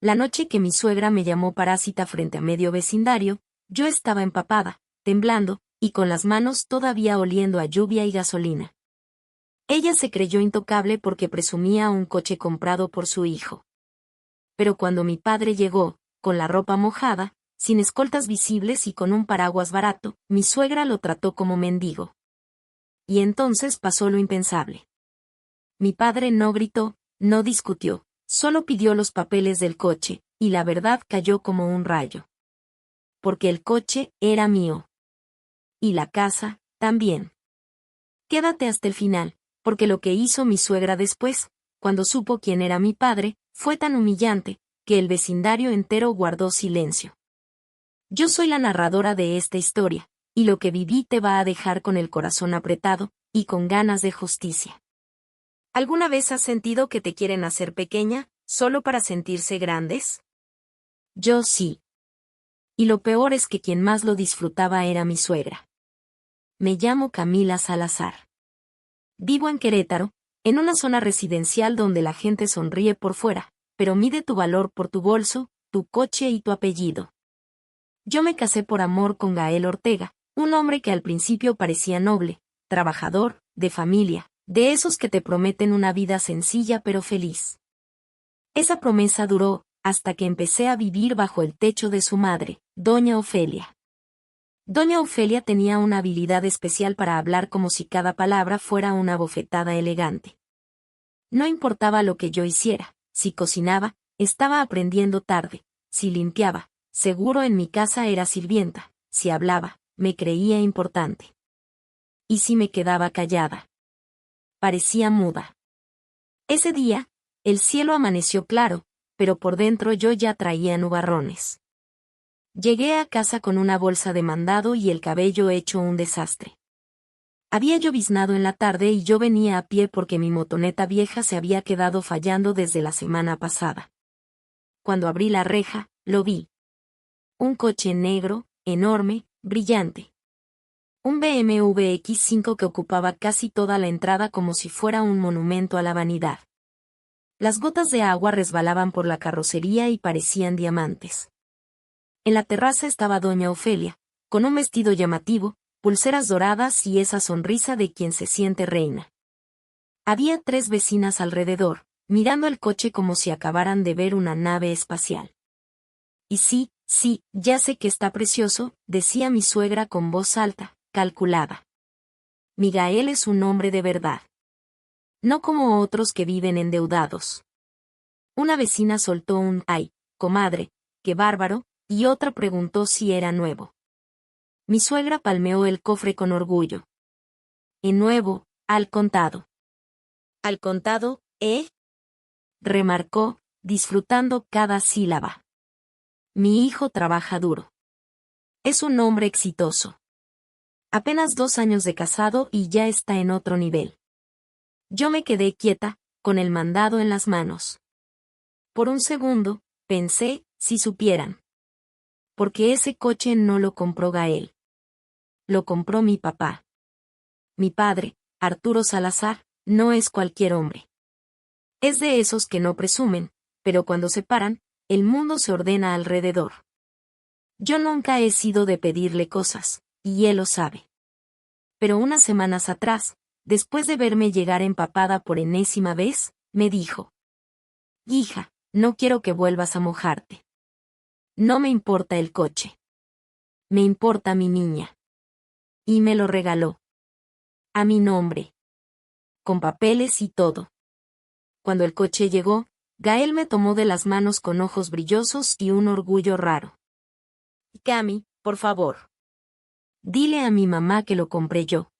La noche que mi suegra me llamó parásita frente a medio vecindario, yo estaba empapada, temblando, y con las manos todavía oliendo a lluvia y gasolina. Ella se creyó intocable porque presumía un coche comprado por su hijo. Pero cuando mi padre llegó, con la ropa mojada, sin escoltas visibles y con un paraguas barato, mi suegra lo trató como mendigo. Y entonces pasó lo impensable. Mi padre no gritó, no discutió, solo pidió los papeles del coche, y la verdad cayó como un rayo. Porque el coche era mío. Y la casa, también. Quédate hasta el final, porque lo que hizo mi suegra después, cuando supo quién era mi padre, fue tan humillante, que el vecindario entero guardó silencio. Yo soy la narradora de esta historia, y lo que viví te va a dejar con el corazón apretado, y con ganas de justicia. ¿Alguna vez has sentido que te quieren hacer pequeña, solo para sentirse grandes? Yo sí. Y lo peor es que quien más lo disfrutaba era mi suegra. Me llamo Camila Salazar. Vivo en Querétaro, en una zona residencial donde la gente sonríe por fuera, pero mide tu valor por tu bolso, tu coche y tu apellido. Yo me casé por amor con Gael Ortega, un hombre que al principio parecía noble, trabajador, de familia, de esos que te prometen una vida sencilla pero feliz. Esa promesa duró, hasta que empecé a vivir bajo el techo de su madre, doña Ofelia. Doña Ofelia tenía una habilidad especial para hablar como si cada palabra fuera una bofetada elegante. No importaba lo que yo hiciera, si cocinaba, estaba aprendiendo tarde, si limpiaba, seguro en mi casa era sirvienta, si hablaba, me creía importante. Y si me quedaba callada. Parecía muda. Ese día, el cielo amaneció claro, pero por dentro yo ya traía nubarrones. Llegué a casa con una bolsa de mandado y el cabello hecho un desastre. Había lloviznado en la tarde y yo venía a pie porque mi motoneta vieja se había quedado fallando desde la semana pasada. Cuando abrí la reja, lo vi. Un coche negro, enorme, brillante. Un BMW X5 que ocupaba casi toda la entrada como si fuera un monumento a la vanidad. Las gotas de agua resbalaban por la carrocería y parecían diamantes. En la terraza estaba doña Ofelia, con un vestido llamativo, pulseras doradas y esa sonrisa de quien se siente reina. Había 3 vecinas alrededor, mirando el coche como si acabaran de ver una nave espacial. Y sí, ya sé que está precioso, decía mi suegra con voz alta, calculada. Miguel es un hombre de verdad. No como otros que viven endeudados. Una vecina soltó un «ay, comadre, qué bárbaro», y otra preguntó si era nuevo. Mi suegra palmeó el cofre con orgullo. En nuevo, al contado. ¿Al contado, remarcó, disfrutando cada sílaba. Mi hijo trabaja duro. Es un hombre exitoso. Apenas 2 años de casado y ya está en otro nivel. Yo me quedé quieta, con el mandado en las manos. Por un segundo, pensé, si supieran. Porque ese coche no lo compró Gael. Lo compró mi papá. Mi padre, Arturo Salazar, no es cualquier hombre. Es de esos que no presumen, pero cuando se paran, el mundo se ordena alrededor. Yo nunca he sido de pedirle cosas, y él lo sabe. Pero unas semanas atrás, después de verme llegar empapada por enésima vez, me dijo: «Hija, no quiero que vuelvas a mojarte. No me importa el coche. Me importa mi niña». Y me lo regaló. A mi nombre. Con papeles y todo. Cuando el coche llegó, Gael me tomó de las manos con ojos brillosos y un orgullo raro. «Cami, por favor. Dile a mi mamá que lo compré yo.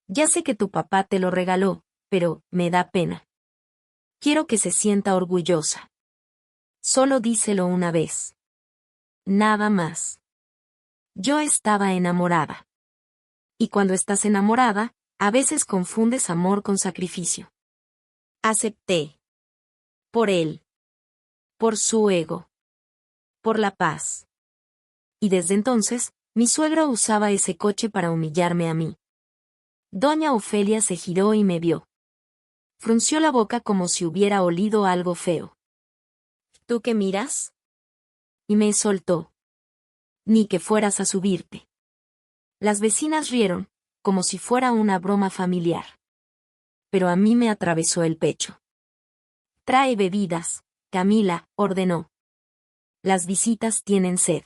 Ya sé que tu papá te lo regaló, pero me da pena. Quiero que se sienta orgullosa. Solo díselo una vez. Nada más». Yo estaba enamorada. Y cuando estás enamorada, a veces confundes amor con sacrificio. Acepté. Por él. Por su ego. Por la paz. Y desde entonces, mi suegra usaba ese coche para humillarme a mí. Doña Ofelia se giró y me vio. Frunció la boca como si hubiera olido algo feo. ¿Tú qué miras? Y me soltó. Ni que fueras a subirte. Las vecinas rieron, como si fuera una broma familiar. Pero a mí me atravesó el pecho. Trae bebidas, Camila, ordenó. Las visitas tienen sed.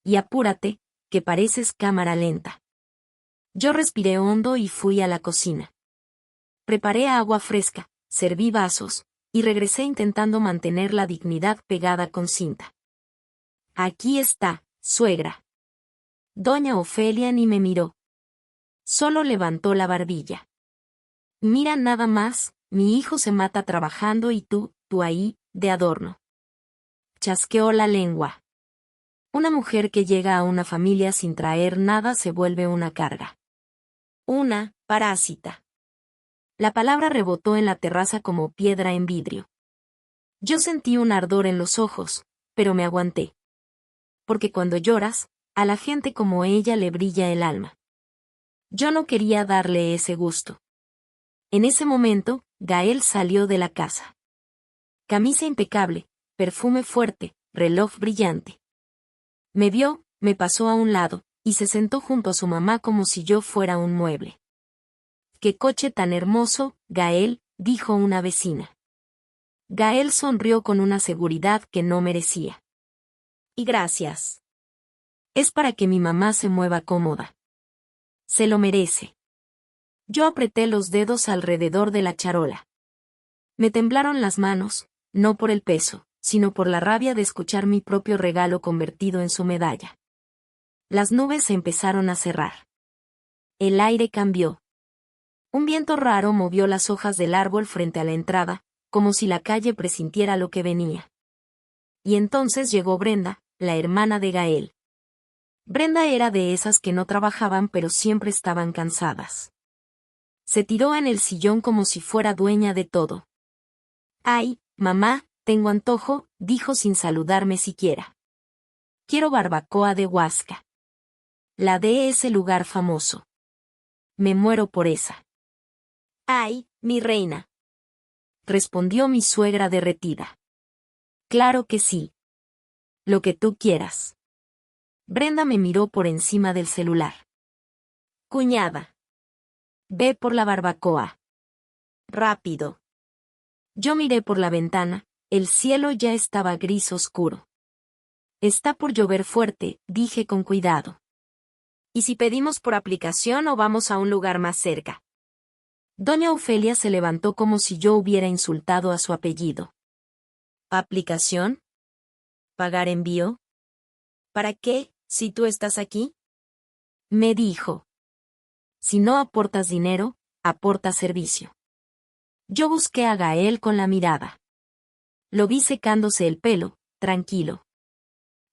Y apúrate, que pareces cámara lenta. Yo respiré hondo y fui a la cocina. Preparé agua fresca, serví vasos, y regresé intentando mantener la dignidad pegada con cinta. Aquí está, suegra. Doña Ofelia ni me miró. Solo levantó la barbilla. Mira nada más, mi hijo se mata trabajando y tú ahí, de adorno. Chasqueó la lengua. Una mujer que llega a una familia sin traer nada se vuelve una carga. Una parásita. La palabra rebotó en la terraza como piedra en vidrio. Yo sentí un ardor en los ojos, pero me aguanté. Porque cuando lloras, a la gente como ella le brilla el alma. Yo no quería darle ese gusto. En ese momento, Gael salió de la casa. Camisa impecable, perfume fuerte, reloj brillante. Me vio, me pasó a un lado, y se sentó junto a su mamá como si yo fuera un mueble. «¡Qué coche tan hermoso, Gael!», dijo una vecina. Gael sonrió con una seguridad que no merecía. «Y gracias. Es para que mi mamá se mueva cómoda. Se lo merece». Yo apreté los dedos alrededor de la charola. Me temblaron las manos, no por el peso, sino por la rabia de escuchar mi propio regalo convertido en su medalla. Las nubes se empezaron a cerrar. El aire cambió. Un viento raro movió las hojas del árbol frente a la entrada, como si la calle presintiera lo que venía. Y entonces llegó Brenda, la hermana de Gael. Brenda era de esas que no trabajaban pero siempre estaban cansadas. Se tiró en el sillón como si fuera dueña de todo. «Ay, mamá, tengo antojo», dijo sin saludarme siquiera. «Quiero barbacoa de Huasca. La de ese lugar famoso. Me muero por esa». «Ay, mi reina», respondió mi suegra derretida. «Claro que sí. Lo que tú quieras». Brenda me miró por encima del celular. «Cuñada. Ve por la barbacoa. Rápido». Yo miré por la ventana, el cielo ya estaba gris oscuro. «Está por llover fuerte», dije con cuidado. «¿Y si pedimos por aplicación o vamos a un lugar más cerca?» Doña Ofelia se levantó como si yo hubiera insultado a su apellido. «¿Aplicación? ¿Pagar envío? ¿Para qué, si tú estás aquí?», me dijo. «Si no aportas dinero, aporta servicio». Yo busqué a Gael con la mirada. Lo vi secándose el pelo, tranquilo.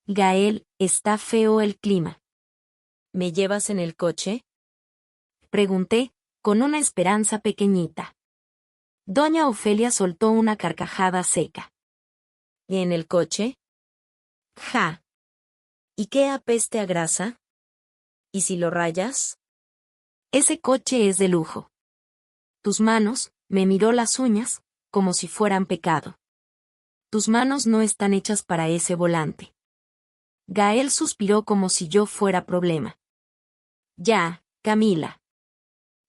«Gael, está feo el clima. ¿Me llevas en el coche?», pregunté, con una esperanza pequeñita. Doña Ofelia soltó una carcajada seca. «¿Y en el coche? Ja. ¿Y qué apeste a grasa? ¿Y si lo rayas? Ese coche es de lujo». «Tus manos», me miró las uñas, como si fueran pecado. «Tus manos no están hechas para ese volante». Gael suspiró como si yo fuera problema. «Ya, Camila.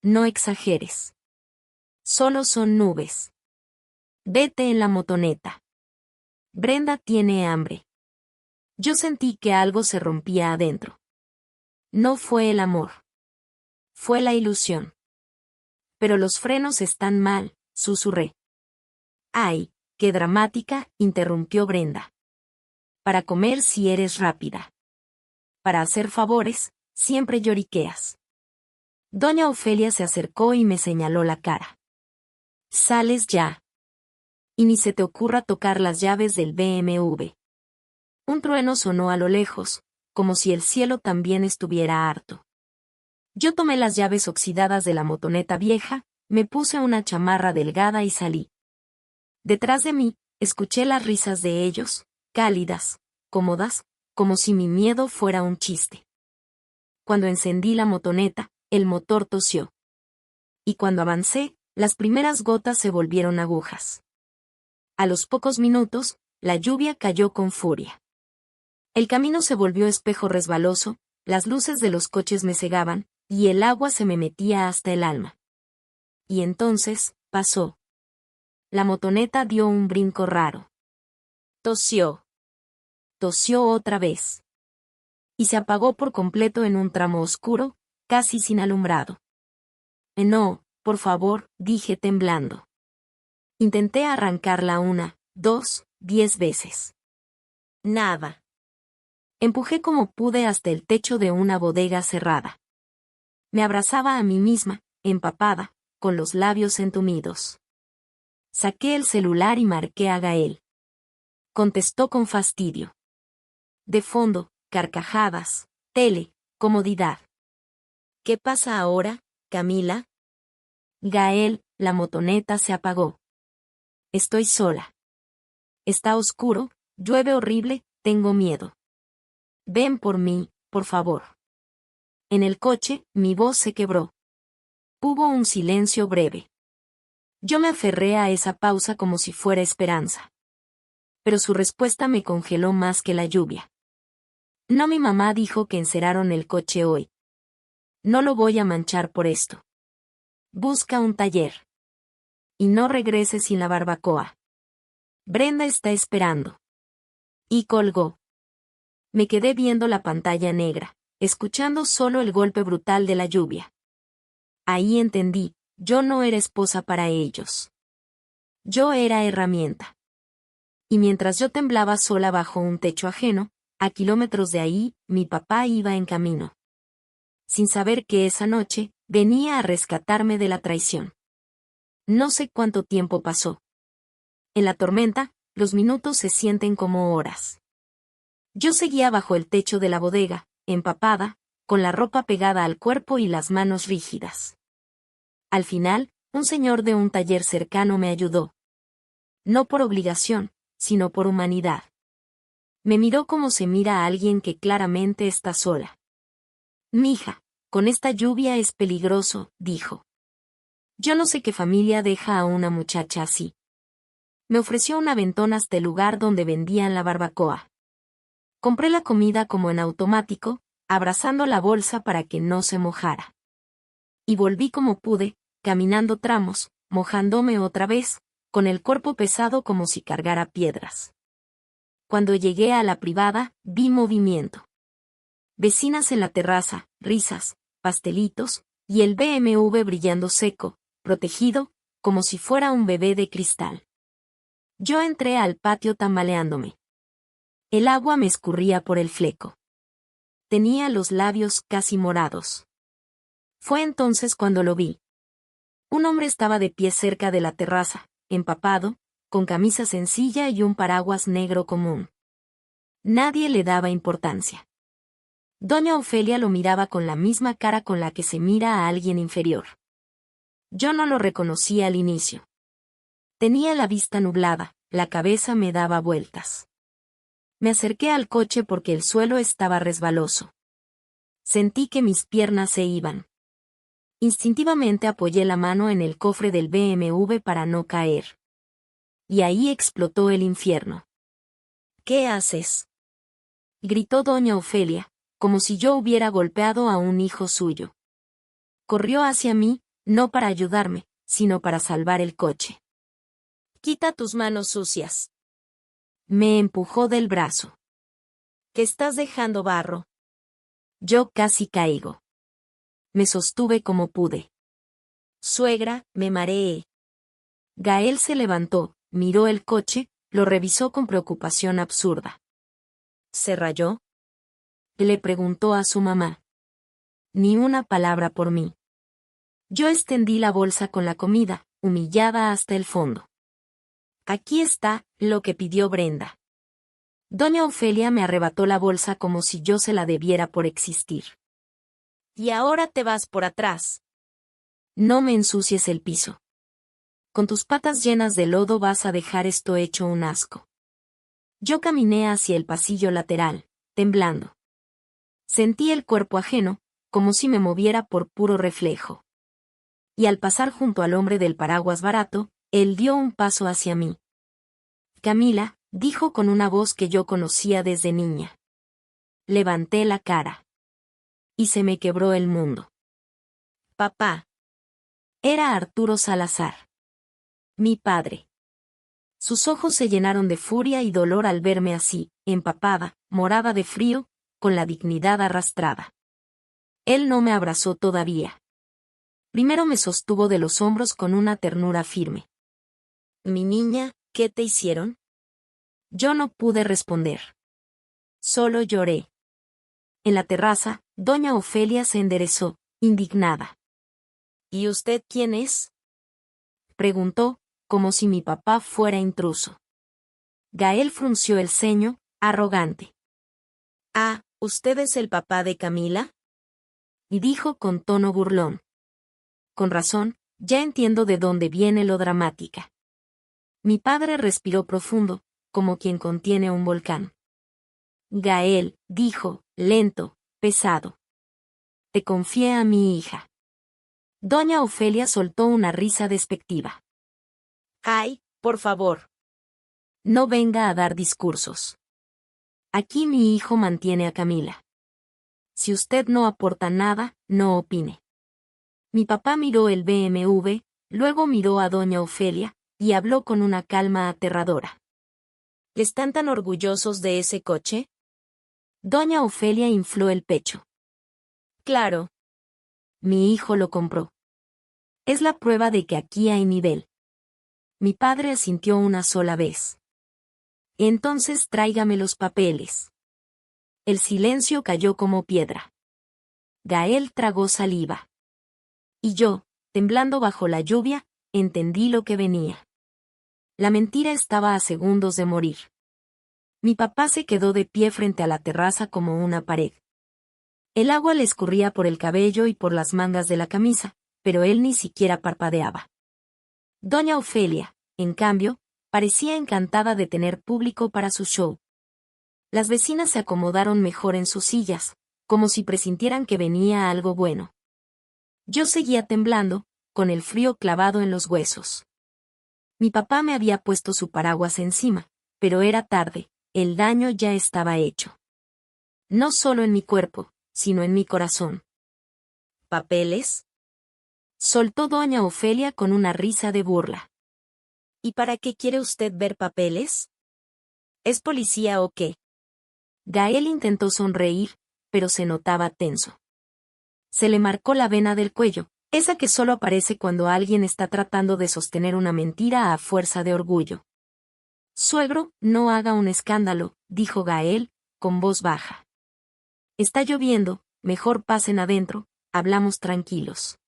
No exageres. Solo son nubes. Vete en la motoneta. Brenda tiene hambre». Yo sentí que algo se rompía adentro. No fue el amor. Fue la ilusión. «Pero los frenos están mal», susurré. «Ay, qué dramática», interrumpió Brenda. «Para comer si eres rápida. Para hacer favores, siempre lloriqueas». Doña Ofelia se acercó y me señaló la cara. «Sales ya. Y ni se te ocurra tocar las llaves del BMW». Un trueno sonó a lo lejos, como si el cielo también estuviera harto. Yo tomé las llaves oxidadas de la motoneta vieja, me puse una chamarra delgada y salí. Detrás de mí, escuché las risas de ellos, cálidas, cómodas, como si mi miedo fuera un chiste. Cuando encendí la motoneta, el motor tosió. Y cuando avancé, las primeras gotas se volvieron agujas. A los pocos minutos, la lluvia cayó con furia. El camino se volvió espejo resbaloso, las luces de los coches me cegaban, y el agua se me metía hasta el alma. Y entonces, pasó. La motoneta dio un brinco raro. Tosió. Tosió otra vez. Y se apagó por completo en un tramo oscuro, casi sin alumbrado. No, por favor, dije temblando. Intenté arrancarla 1, 2, 10 veces. Nada. Empujé como pude hasta el techo de una bodega cerrada. Me abrazaba a mí misma, empapada, con los labios entumidos. Saqué el celular y marqué a Gael. Contestó con fastidio. De fondo, carcajadas, tele, comodidad. ¿Qué pasa ahora, Camila? Gael, la motoneta se apagó. Estoy sola. Está oscuro, llueve horrible, tengo miedo. Ven por mí, por favor. En el coche, mi voz se quebró. Hubo un silencio breve. Yo me aferré a esa pausa como si fuera esperanza. Pero su respuesta me congeló más que la lluvia. No, mi mamá dijo que encerraron el coche hoy. No lo voy a manchar por esto. Busca un taller. Y no regreses sin la barbacoa. Brenda está esperando. Y colgó. Me quedé viendo la pantalla negra, escuchando solo el golpe brutal de la lluvia. Ahí entendí, yo no era esposa para ellos. Yo era herramienta. Y mientras yo temblaba sola bajo un techo ajeno, a kilómetros de ahí, mi papá iba en camino. Sin saber que esa noche, venía a rescatarme de la traición. No sé cuánto tiempo pasó. En la tormenta, los minutos se sienten como horas. Yo seguía bajo el techo de la bodega, empapada, con la ropa pegada al cuerpo y las manos rígidas. Al final, un señor de un taller cercano me ayudó. No por obligación, sino por humanidad. Me miró como se mira a alguien que claramente está sola. Mija, con esta lluvia es peligroso, dijo. Yo no sé qué familia deja a una muchacha así. Me ofreció un aventón hasta el lugar donde vendían la barbacoa. Compré la comida como en automático, abrazando la bolsa para que no se mojara. Y volví como pude, caminando tramos, mojándome otra vez, con el cuerpo pesado como si cargara piedras. Cuando llegué a la privada, vi movimiento. Vecinas en la terraza, risas, pastelitos, y el BMW brillando seco, protegido, como si fuera un bebé de cristal. Yo entré al patio tambaleándome. El agua me escurría por el fleco. Tenía los labios casi morados. Fue entonces cuando lo vi. Un hombre estaba de pie cerca de la terraza, empapado, con camisa sencilla y un paraguas negro común. Nadie le daba importancia. Doña Ofelia lo miraba con la misma cara con la que se mira a alguien inferior. Yo no lo reconocí al inicio. Tenía la vista nublada, la cabeza me daba vueltas. Me acerqué al coche porque el suelo estaba resbaloso. Sentí que mis piernas se iban. Instintivamente apoyé la mano en el cofre del BMW para no caer. Y ahí explotó el infierno. ¿Qué haces?, gritó doña Ofelia, como si yo hubiera golpeado a un hijo suyo. Corrió hacia mí, no para ayudarme, sino para salvar el coche. Quita tus manos sucias. Me empujó del brazo. ¿Qué estás dejando barro? Yo casi caigo. Me sostuve como pude. Suegra, me mareé. Gael se levantó, miró el coche, lo revisó con preocupación absurda. ¿Se rayó?, le preguntó a su mamá. Ni una palabra por mí. Yo extendí la bolsa con la comida, humillada hasta el fondo. Aquí está, lo que pidió Brenda. Doña Ofelia me arrebató la bolsa como si yo se la debiera por existir. Y ahora te vas por atrás. No me ensucies el piso. Con tus patas llenas de lodo vas a dejar esto hecho un asco. Yo caminé hacia el pasillo lateral, temblando. Sentí el cuerpo ajeno, como si me moviera por puro reflejo. Y al pasar junto al hombre del paraguas barato, él dio un paso hacia mí. Camila, dijo con una voz que yo conocía desde niña. Levanté la cara. Y se me quebró el mundo. Papá. Era Arturo Salazar. Mi padre. Sus ojos se llenaron de furia y dolor al verme así, empapada, morada de frío, con la dignidad arrastrada. Él no me abrazó todavía. Primero me sostuvo de los hombros con una ternura firme. Mi niña, ¿qué te hicieron? Yo no pude responder. Solo lloré. En la terraza, doña Ofelia se enderezó, indignada. ¿Y usted quién es? Preguntó, como si mi papá fuera intruso. Gael frunció el ceño, arrogante. Ah, ¿usted es el papá de Camila? Y dijo con tono burlón. Con razón, ya entiendo de dónde viene lo dramática. Mi padre respiró profundo, como quien contiene un volcán. Gael, dijo, lento, pesado. Te confié a mi hija. Doña Ofelia soltó una risa despectiva. Ay, por favor. No venga a dar discursos. Aquí mi hijo mantiene a Camila. Si usted no aporta nada, no opine. Mi papá miró el BMW, luego miró a doña Ofelia, y habló con una calma aterradora. ¿Están tan orgullosos de ese coche? Doña Ofelia infló el pecho. Claro. Mi hijo lo compró. Es la prueba de que aquí hay nivel. Mi padre asintió una sola vez. Entonces tráigame los papeles. El silencio cayó como piedra. Gael tragó saliva. Y yo, temblando bajo la lluvia, entendí lo que venía. La mentira estaba a segundos de morir. Mi papá se quedó de pie frente a la terraza como una pared. El agua le escurría por el cabello y por las mangas de la camisa, pero él ni siquiera parpadeaba. Doña Ofelia, en cambio, parecía encantada de tener público para su show. Las vecinas se acomodaron mejor en sus sillas, como si presintieran que venía algo bueno. Yo seguía temblando, con el frío clavado en los huesos. Mi papá me había puesto su paraguas encima, pero era tarde, el daño ya estaba hecho. No solo en mi cuerpo, sino en mi corazón. ¿Papeles? Soltó doña Ofelia con una risa de burla. ¿Y para qué quiere usted ver papeles? ¿Es policía o qué? Gael intentó sonreír, pero se notaba tenso. Se le marcó la vena del cuello, esa que solo aparece cuando alguien está tratando de sostener una mentira a fuerza de orgullo. Suegro, no haga un escándalo, dijo Gael, con voz baja. Está lloviendo, mejor pasen adentro, hablamos tranquilos.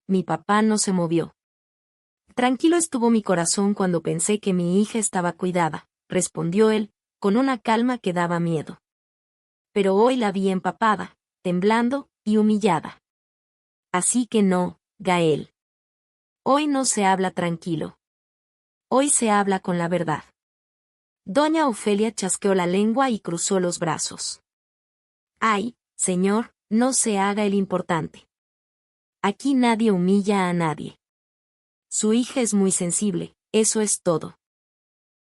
Mi papá no se movió. Tranquilo estuvo mi corazón cuando pensé que mi hija estaba cuidada, respondió él, con una calma que daba miedo. Pero hoy la vi empapada, temblando y humillada. Así que no, Gael. Hoy no se habla tranquilo. Hoy se habla con la verdad. Doña Ofelia chasqueó la lengua y cruzó los brazos. Ay, señor, no se haga el importante. Aquí nadie humilla a nadie. Su hija es muy sensible, eso es todo.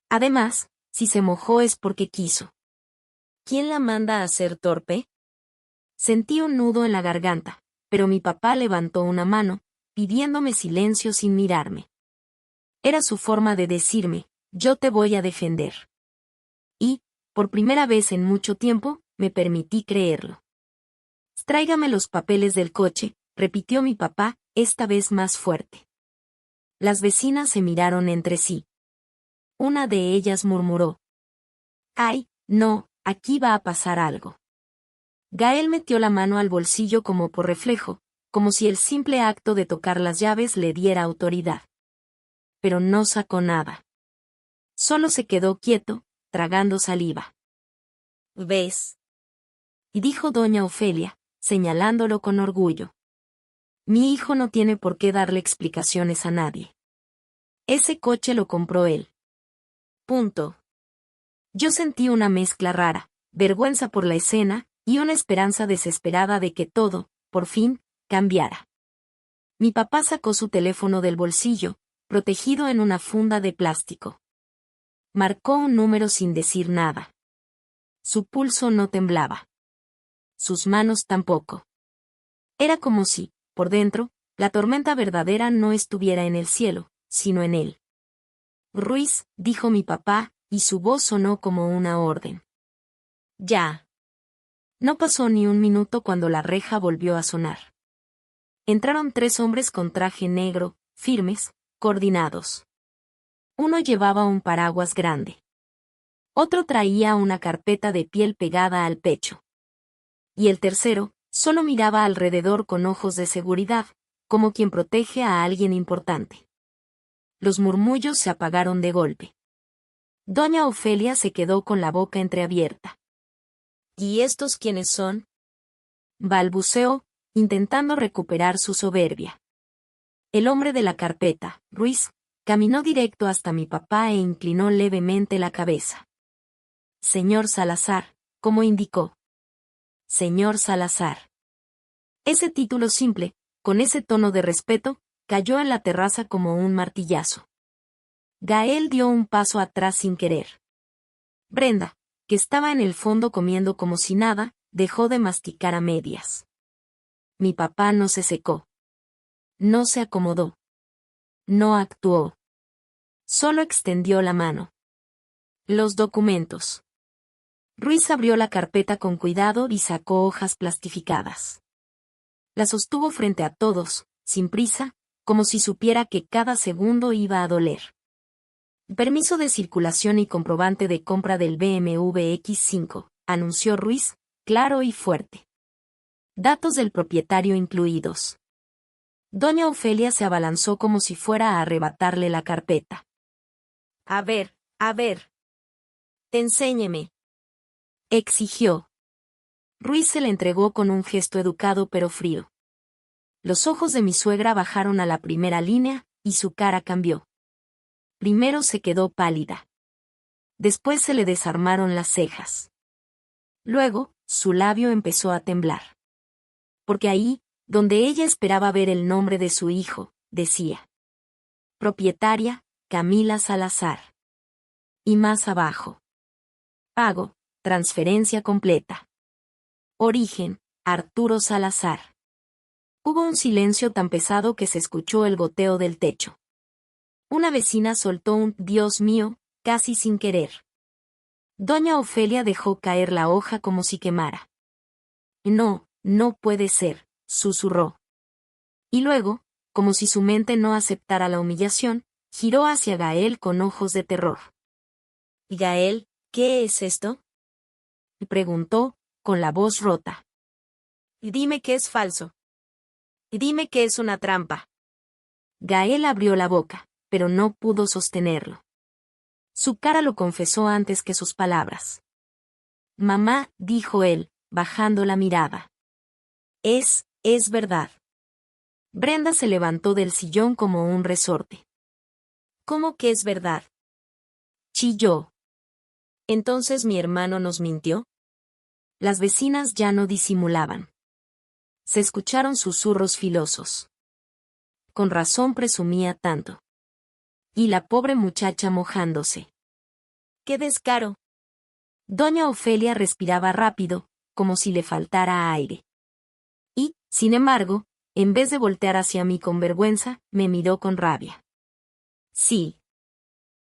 Además, si se mojó es porque quiso. ¿Quién la manda a ser torpe? Sentí un nudo en la garganta, pero mi papá levantó una mano, pidiéndome silencio sin mirarme. Era su forma de decirme, yo te voy a defender. Y, por primera vez en mucho tiempo, me permití creerlo. Tráigame los papeles del coche, repitió mi papá, esta vez más fuerte. Las vecinas se miraron entre sí. Una de ellas murmuró. Ay, no, aquí va a pasar algo. Gael metió la mano al bolsillo como por reflejo, como si el simple acto de tocar las llaves le diera autoridad. Pero no sacó nada. Solo se quedó quieto, tragando saliva. ¿Ves? Y dijo doña Ofelia, señalándolo con orgullo. Mi hijo no tiene por qué darle explicaciones a nadie. Ese coche lo compró él. Punto. Yo sentí una mezcla rara, vergüenza por la escena, y una esperanza desesperada de que todo, por fin, cambiara. Mi papá sacó su teléfono del bolsillo, protegido en una funda de plástico. Marcó un número sin decir nada. Su pulso no temblaba. Sus manos tampoco. Era como si, por dentro, la tormenta verdadera no estuviera en el cielo, sino en él. Ruiz, dijo mi papá, y su voz sonó como una orden. Ya. No pasó ni un minuto cuando la reja volvió a sonar. Entraron 3 hombres con traje negro, firmes, coordinados. Uno llevaba un paraguas grande. Otro traía una carpeta de piel pegada al pecho. Y el tercero, solo miraba alrededor con ojos de seguridad, como quien protege a alguien importante. Los murmullos se apagaron de golpe. Doña Ofelia se quedó con la boca entreabierta. ¿Y estos quiénes son? Balbuceó, intentando recuperar su soberbia. El hombre de la carpeta, Ruiz, caminó directo hasta mi papá e inclinó levemente la cabeza. Señor Salazar, como indicó. Señor Salazar. Ese título simple, con ese tono de respeto, cayó en la terraza como un martillazo. Gael dio un paso atrás sin querer. Brenda, que estaba en el fondo comiendo como si nada, dejó de masticar a medias. Mi papá no se secó. No se acomodó. No actuó. Solo extendió la mano. Los documentos. Ruiz abrió la carpeta con cuidado y sacó hojas plastificadas. Las sostuvo frente a todos, sin prisa, como si supiera que cada segundo iba a doler. Permiso de circulación y comprobante de compra del BMW X5, anunció Ruiz, claro y fuerte. Datos del propietario incluidos. Doña Ofelia se abalanzó como si fuera a arrebatarle la carpeta. A ver. Enséñeme. Exigió. Ruiz se le entregó con un gesto educado pero frío. Los ojos de mi suegra bajaron a la primera línea, y su cara cambió. Primero se quedó pálida. Después se le desarmaron las cejas. Luego, su labio empezó a temblar. Porque ahí, donde ella esperaba ver el nombre de su hijo, decía. Propietaria, Camila Salazar. Y más abajo. Pago, transferencia completa. Origen, Arturo Salazar. Hubo un silencio tan pesado que se escuchó el goteo del techo. Una vecina soltó un «Dios mío», casi sin querer. Doña Ofelia dejó caer la hoja como si quemara. No puede ser, susurró. Y luego, como si su mente no aceptara la humillación, giró hacia Gael con ojos de terror. «Gael, ¿qué es esto?», preguntó, con la voz rota. «Dime que es falso. Dime que es una trampa». Gael abrió la boca, pero no pudo sostenerlo. Su cara lo confesó antes que sus palabras. «Mamá», dijo él, bajando la mirada. Es verdad». Brenda se levantó del sillón como un resorte. «¿Cómo que es verdad?», chilló. «¿Entonces mi hermano nos mintió?». Las vecinas ya no disimulaban. Se escucharon susurros filosos. Con razón presumía tanto. Y la pobre muchacha mojándose. ¡Qué descaro! Doña Ofelia respiraba rápido, como si le faltara aire. Y, sin embargo, en vez de voltear hacia mí con vergüenza, me miró con rabia. Sí.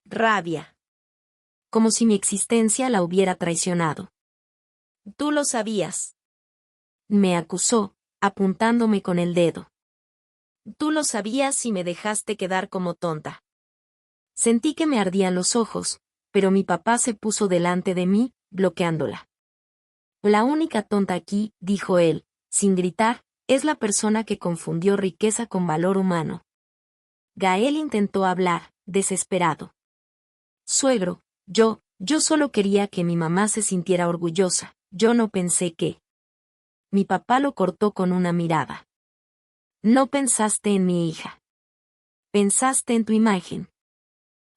Rabia. Como si mi existencia la hubiera traicionado. «Tú lo sabías», me acusó, apuntándome con el dedo. «Tú lo sabías y me dejaste quedar como tonta». Sentí que me ardían los ojos, pero mi papá se puso delante de mí, bloqueándola. «La única tonta aquí», dijo él, sin gritar, «es la persona que confundió riqueza con valor humano». Gael intentó hablar, desesperado. «Suegro, yo solo quería que mi mamá se sintiera orgullosa, yo no pensé que». Mi papá lo cortó con una mirada. «No pensaste en mi hija. Pensaste en tu imagen».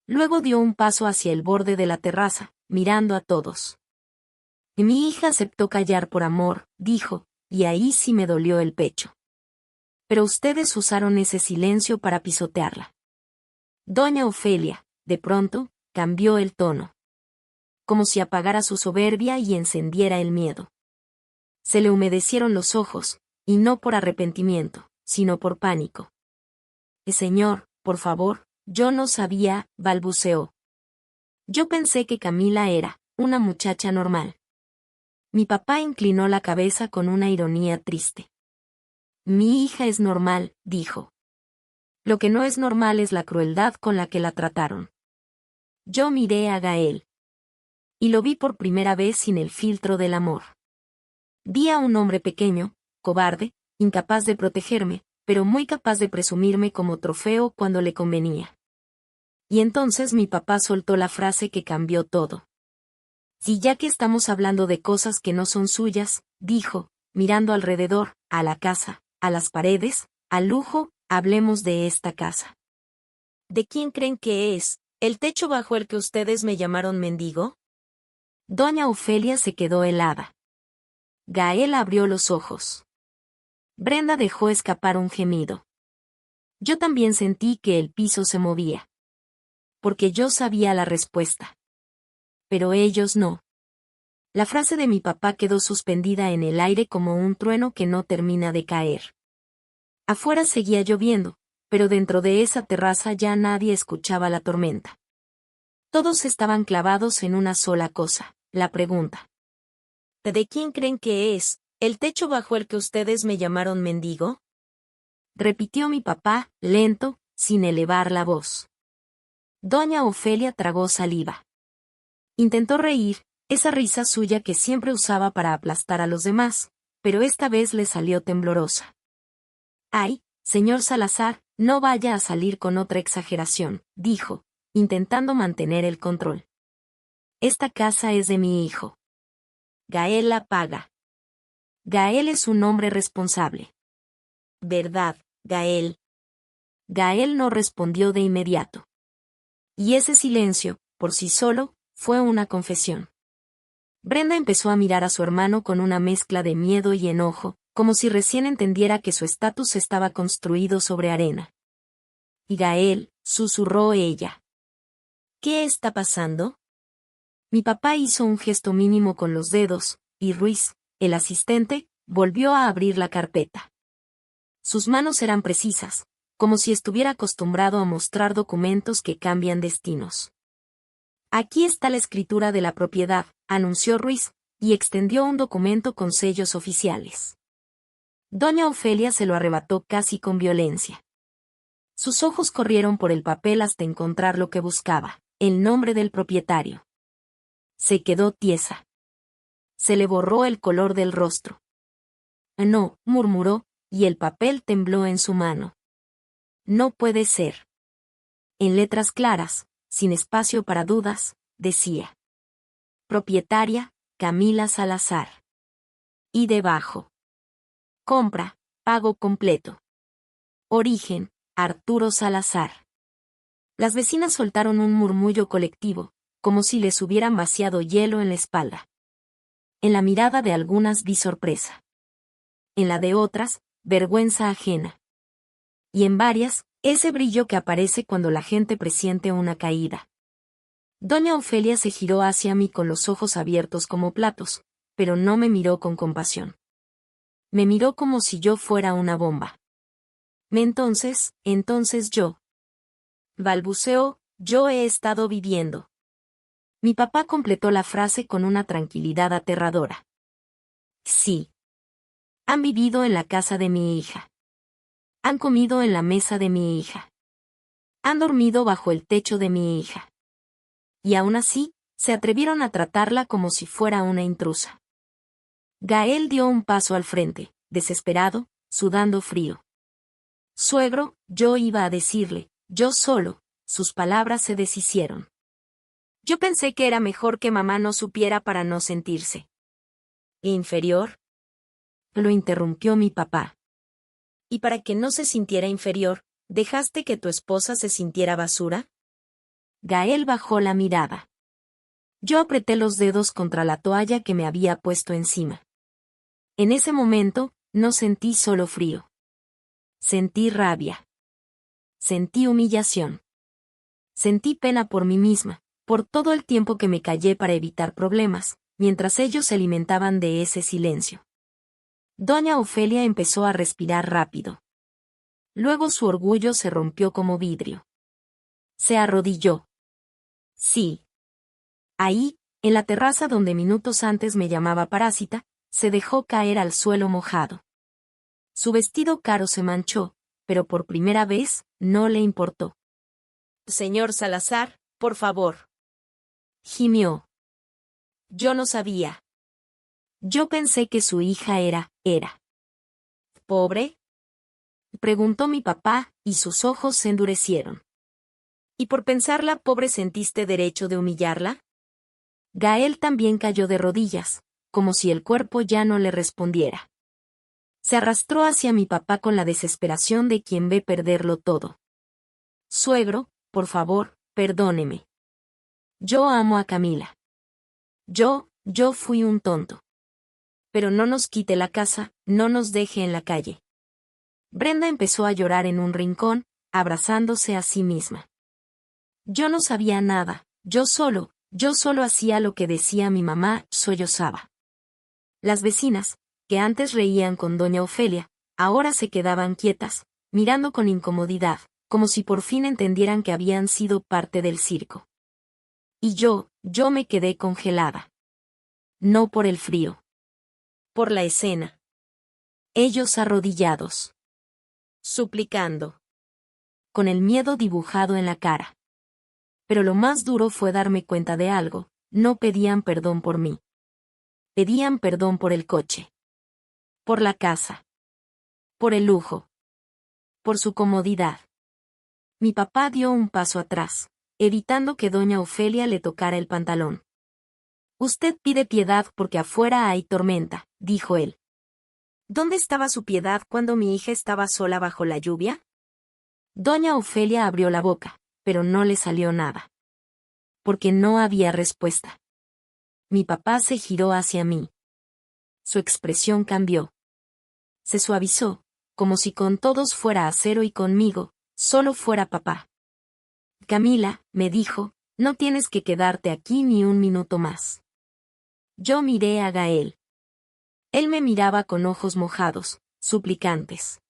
Luego dio un paso hacia el borde de la terraza, mirando a todos. «Mi hija aceptó callar por amor», dijo, y ahí sí me dolió el pecho. «Pero ustedes usaron ese silencio para pisotearla». Doña Ofelia, de pronto, cambió el tono. Como si apagara su soberbia y encendiera el miedo. Se le humedecieron los ojos, y no por arrepentimiento, sino por pánico. Señor, por favor, yo no sabía, balbuceó. Yo pensé que Camila era una muchacha normal. Mi papá inclinó la cabeza con una ironía triste. Mi hija es normal, dijo. Lo que no es normal es la crueldad con la que la trataron. Yo miré a Gael. Y lo vi por primera vez sin el filtro del amor. Vi a un hombre pequeño, cobarde, incapaz de protegerme, pero muy capaz de presumirme como trofeo cuando le convenía. Y entonces mi papá soltó la frase que cambió todo. Si ya que estamos hablando de cosas que no son suyas, dijo, mirando alrededor, a la casa, a las paredes, al lujo, hablemos de esta casa. ¿De quién creen que es, el techo bajo el que ustedes me llamaron mendigo? Doña Ofelia se quedó helada. Gael abrió los ojos. Brenda dejó escapar un gemido. Yo también sentí que el piso se movía. Porque yo sabía la respuesta. Pero ellos no. La frase de mi papá quedó suspendida en el aire como un trueno que no termina de caer. Afuera seguía lloviendo, pero dentro de esa terraza ya nadie escuchaba la tormenta. Todos estaban clavados en una sola cosa, la pregunta. ¿De quién creen que es, el techo bajo el que ustedes me llamaron mendigo? Repitió mi papá, lento, sin elevar la voz. Doña Ofelia tragó saliva. Intentó reír, esa risa suya que siempre usaba para aplastar a los demás, pero esta vez le salió temblorosa. Ay, señor Salazar, no vaya a salir con otra exageración, dijo, intentando mantener el control. Esta casa es de mi hijo. Gael la paga. Gael es un hombre responsable. ¿Verdad, Gael? Gael no respondió de inmediato. Y ese silencio, por sí solo, fue una confesión. Brenda empezó a mirar a su hermano con una mezcla de miedo y enojo, como si recién entendiera que su estatus estaba construido sobre arena. Y Gael, susurró ella. ¿Qué está pasando? Mi papá hizo un gesto mínimo con los dedos, y Ruiz, el asistente, volvió a abrir la carpeta. Sus manos eran precisas, como si estuviera acostumbrado a mostrar documentos que cambian destinos. Aquí está la escritura de la propiedad, anunció Ruiz, y extendió un documento con sellos oficiales. Doña Ofelia se lo arrebató casi con violencia. Sus ojos corrieron por el papel hasta encontrar lo que buscaba, el nombre del propietario. Se quedó tiesa. Se le borró el color del rostro. No, murmuró, y el papel tembló en su mano. No puede ser. En letras claras, sin espacio para dudas, decía. Propietaria, Camila Salazar. Y debajo. Compra, pago completo. Origen, Arturo Salazar. Las vecinas soltaron un murmullo colectivo, como si les hubieran vaciado hielo en la espalda. En la mirada de algunas vi sorpresa. En la de otras, vergüenza ajena. Y en varias, ese brillo que aparece cuando la gente presiente una caída. Doña Ofelia se giró hacia mí con los ojos abiertos como platos, pero no me miró con compasión. Me miró como si yo fuera una bomba. Entonces yo. Balbuceó, yo he estado viviendo. Mi papá completó la frase con una tranquilidad aterradora. Sí. Han vivido en la casa de mi hija. Han comido en la mesa de mi hija. Han dormido bajo el techo de mi hija. Y aún así, se atrevieron a tratarla como si fuera una intrusa. Gael dio un paso al frente, desesperado, sudando frío. Suegro, yo iba a decirle, yo solo, sus palabras se deshicieron. Yo pensé que era mejor que mamá no supiera para no sentirse. ¿Inferior? Lo interrumpió mi papá. ¿Y para que no se sintiera inferior, dejaste que tu esposa se sintiera basura? Gael bajó la mirada. Yo apreté los dedos contra la toalla que me había puesto encima. En ese momento, no sentí solo frío. Sentí rabia. Sentí humillación. Sentí pena por mí misma, por todo el tiempo que me callé para evitar problemas, mientras ellos se alimentaban de ese silencio. Doña Ofelia empezó a respirar rápido. Luego su orgullo se rompió como vidrio. Se arrodilló. Sí. Ahí, en la terraza donde minutos antes me llamaba parásita, se dejó caer al suelo mojado. Su vestido caro se manchó, pero por primera vez, no le importó. Señor Salazar, por favor. Gimió. Yo no sabía. Yo pensé que su hija era. ¿Pobre? Preguntó mi papá, y sus ojos se endurecieron. ¿Y por pensarla pobre sentiste derecho de humillarla? Gael también cayó de rodillas, como si el cuerpo ya no le respondiera. Se arrastró hacia mi papá con la desesperación de quien ve perderlo todo. Suegro, por favor, perdóneme. Yo amo a Camila. Yo fui un tonto. Pero no nos quite la casa, no nos deje en la calle. Brenda empezó a llorar en un rincón, abrazándose a sí misma. Yo no sabía nada, yo solo hacía lo que decía mi mamá, sollozaba. Las vecinas, que antes reían con doña Ofelia, ahora se quedaban quietas, mirando con incomodidad, como si por fin entendieran que habían sido parte del circo. Y yo me quedé congelada. No por el frío. Por la escena. Ellos arrodillados. Suplicando. Con el miedo dibujado en la cara. Pero lo más duro fue darme cuenta de algo, no pedían perdón por mí. Pedían perdón por el coche. Por la casa. Por el lujo. Por su comodidad. Mi papá dio un paso atrás, evitando que doña Ofelia le tocara el pantalón. Usted pide piedad porque afuera hay tormenta, dijo él. ¿Dónde estaba su piedad cuando mi hija estaba sola bajo la lluvia? Doña Ofelia abrió la boca, pero no le salió nada. Porque no había respuesta. Mi papá se giró hacia mí. Su expresión cambió. Se suavizó, como si con todos fuera acero y conmigo, solo fuera papá. Camila, me dijo, no tienes que quedarte aquí ni un minuto más. Yo miré a Gael. Él me miraba con ojos mojados, suplicantes.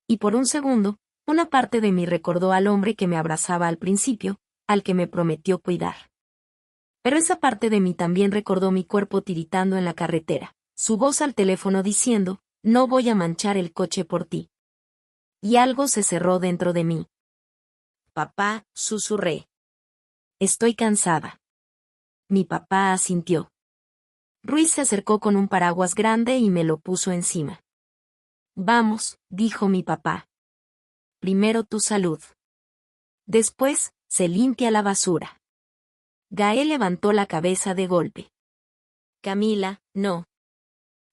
Y por un segundo, una parte de mí recordó al hombre que me abrazaba al principio, al que me prometió cuidar. Pero esa parte de mí también recordó mi cuerpo tiritando en la carretera, su voz al teléfono diciendo, no voy a manchar el coche por ti. Y algo se cerró dentro de mí. Papá, susurré. Estoy cansada. Mi papá asintió. Ruiz se acercó con un paraguas grande y me lo puso encima. Vamos, dijo mi papá. Primero tu salud. Después, se limpia la basura. Gael levantó la cabeza de golpe. Camila, no.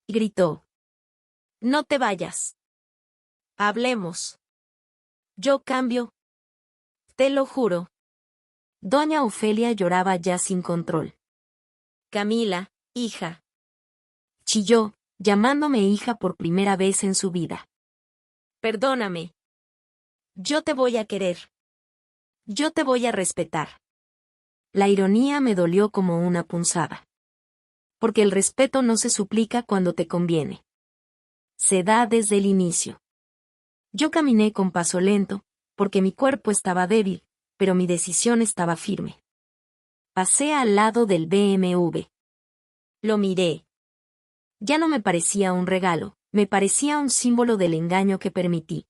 Gritó. No te vayas. Hablemos. Yo cambio. Te lo juro. Doña Ofelia lloraba ya sin control. Camila, hija. Chilló, llamándome hija por primera vez en su vida. Perdóname. Yo te voy a querer. Yo te voy a respetar. La ironía me dolió como una punzada. Porque el respeto no se suplica cuando te conviene. Se da desde el inicio. Yo caminé con paso lento, porque mi cuerpo estaba débil, pero mi decisión estaba firme. Pasé al lado del BMW. Lo miré. Ya no me parecía un regalo, me parecía un símbolo del engaño que permití.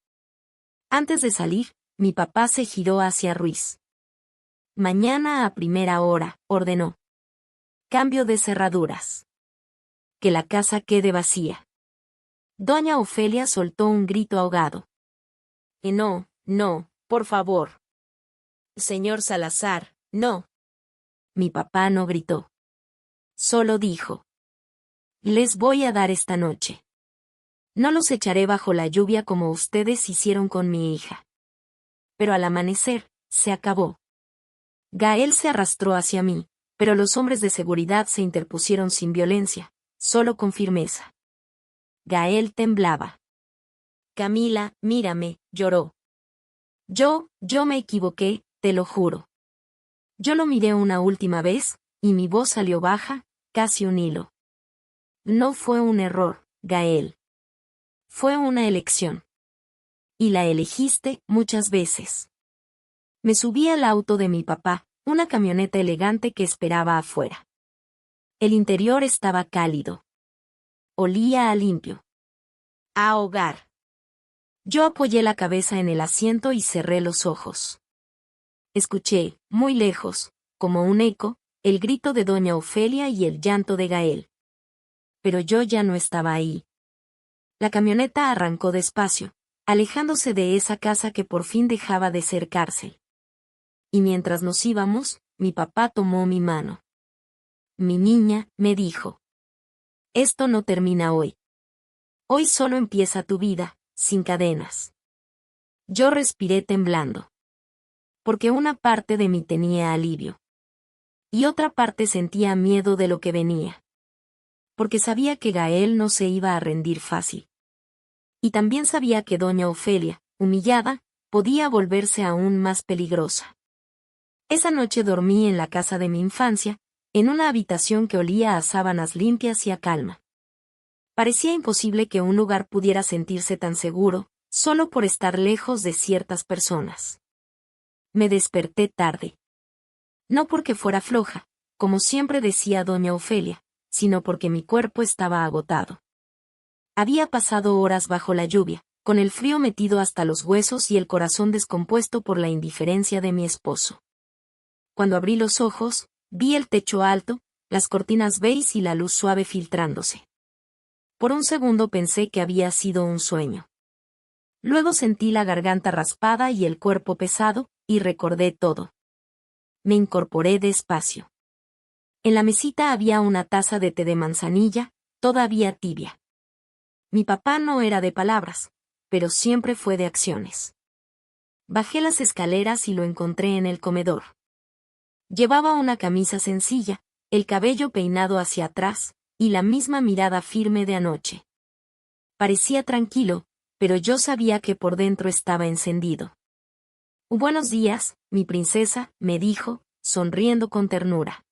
Antes de salir, mi papá se giró hacia Ruiz. Mañana a primera hora, ordenó. Cambio de cerraduras. Que la casa quede vacía. Doña Ofelia soltó un grito ahogado. No, por favor. Señor Salazar, no. Mi papá no gritó. Solo dijo. Les voy a dar esta noche. No los echaré bajo la lluvia como ustedes hicieron con mi hija. Pero al amanecer, se acabó. Gael se arrastró hacia mí, pero los hombres de seguridad se interpusieron sin violencia, solo con firmeza. Gael temblaba. Camila, mírame, lloró. Yo me equivoqué, te lo juro. Yo lo miré una última vez, y mi voz salió baja, casi un hilo. No fue un error, Gael. Fue una elección. Y la elegiste muchas veces. Me subí al auto de mi papá, una camioneta elegante que esperaba afuera. El interior estaba cálido. Olía a limpio. A hogar. Yo apoyé la cabeza en el asiento y cerré los ojos. Escuché, muy lejos, como un eco, el grito de doña Ofelia y el llanto de Gael. Pero yo ya no estaba ahí. La camioneta arrancó despacio, alejándose de esa casa que por fin dejaba de ser cárcel. Y mientras nos íbamos, mi papá tomó mi mano. Mi niña, me dijo. Esto no termina hoy. Hoy solo empieza tu vida, sin cadenas. Yo respiré temblando. Porque una parte de mí tenía alivio. Y otra parte sentía miedo de lo que venía. Porque sabía que Gael no se iba a rendir fácil. Y también sabía que doña Ofelia, humillada, podía volverse aún más peligrosa. Esa noche dormí en la casa de mi infancia, en una habitación que olía a sábanas limpias y a calma. Parecía imposible que un lugar pudiera sentirse tan seguro, solo por estar lejos de ciertas personas. Me desperté tarde. No porque fuera floja, como siempre decía doña Ofelia, sino porque mi cuerpo estaba agotado. Había pasado horas bajo la lluvia, con el frío metido hasta los huesos y el corazón descompuesto por la indiferencia de mi esposo. Cuando abrí los ojos, vi el techo alto, las cortinas beige y la luz suave filtrándose. Por un segundo pensé que había sido un sueño. Luego sentí la garganta raspada y el cuerpo pesado, y recordé todo. Me incorporé despacio. En la mesita había una taza de té de manzanilla, todavía tibia. Mi papá no era de palabras, pero siempre fue de acciones. Bajé las escaleras y lo encontré en el comedor. Llevaba una camisa sencilla, el cabello peinado hacia atrás, y la misma mirada firme de anoche. Parecía tranquilo, pero yo sabía que por dentro estaba encendido. Buenos días, mi princesa, me dijo, sonriendo con ternura.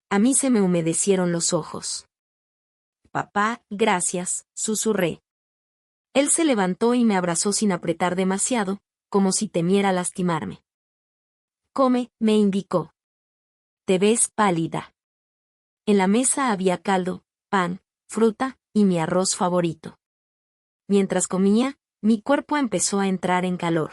A mí se me humedecieron los ojos. Papá, gracias, susurré. Él se levantó y me abrazó sin apretar demasiado, como si temiera lastimarme. Come, me indicó. Te ves pálida. En la mesa había caldo, pan, fruta, y mi arroz favorito. Mientras comía, mi cuerpo empezó a entrar en calor.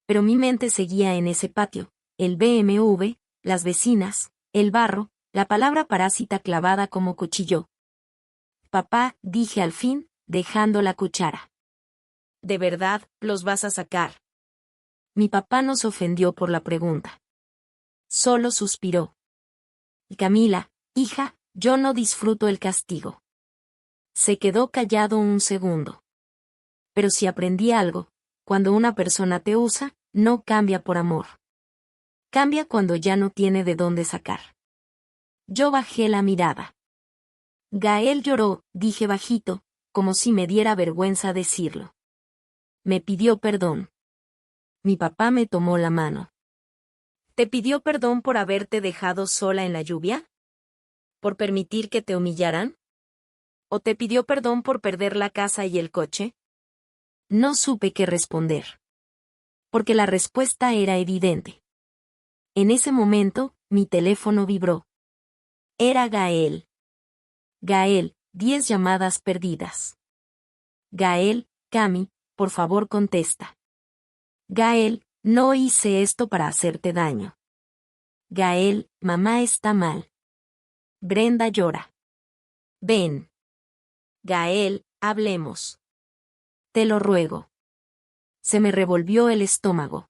Pero mi mente seguía en ese patio, el BMW, las vecinas, el barro, la palabra parásita clavada como cuchillo. Papá, dije al fin, dejando la cuchara. ¿De verdad, los vas a sacar? Mi papá no se ofendió por la pregunta. Solo suspiró. Camila, hija, yo no disfruto el castigo. Se quedó callado un segundo. Pero si aprendí algo, cuando una persona te usa, no cambia por amor. Cambia cuando ya no tiene de dónde sacar. Yo bajé la mirada. Gael lloró, dije bajito, como si me diera vergüenza decirlo. Me pidió perdón. Mi papá me tomó la mano. ¿Te pidió perdón por haberte dejado sola en la lluvia? ¿Por permitir que te humillaran? ¿O te pidió perdón por perder la casa y el coche? No supe qué responder. Porque la respuesta era evidente. En ese momento, mi teléfono vibró. Era Gael. Gael, 10 llamadas perdidas. Gael, Cami, por favor contesta. Gael, no hice esto para hacerte daño. Gael, mamá está mal. Brenda llora. Ven. Gael, hablemos. Te lo ruego. Se me revolvió el estómago.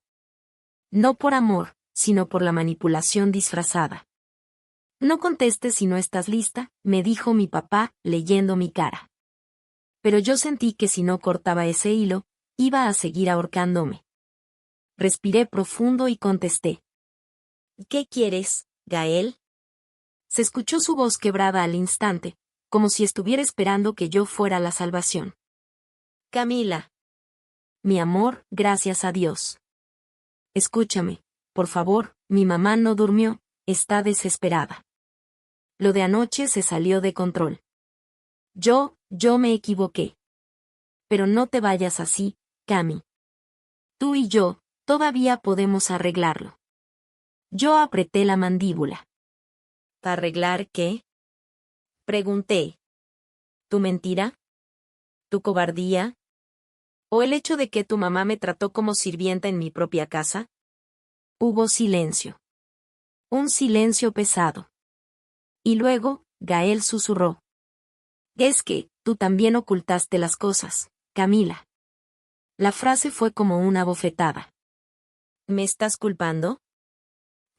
No por amor, sino por la manipulación disfrazada. No contestes si no estás lista, me dijo mi papá, leyendo mi cara. Pero yo sentí que si no cortaba ese hilo, iba a seguir ahorcándome. Respiré profundo y contesté. ¿Qué quieres, Gael? Se escuchó su voz quebrada al instante, como si estuviera esperando que yo fuera la salvación. Camila. Mi amor, gracias a Dios. Escúchame, por favor, mi mamá no durmió, está desesperada. Lo de anoche se salió de control. Yo me equivoqué. Pero no te vayas así, Cami. Tú y yo, todavía podemos arreglarlo. Yo apreté la mandíbula. ¿Arreglar qué? Pregunté. ¿Tu mentira? ¿Tu cobardía? ¿O el hecho de que tu mamá me trató como sirvienta en mi propia casa? Hubo silencio. Un silencio pesado. Y luego, Gael susurró. Es que, tú también ocultaste las cosas, Camila. La frase fue como una bofetada. ¿Me estás culpando?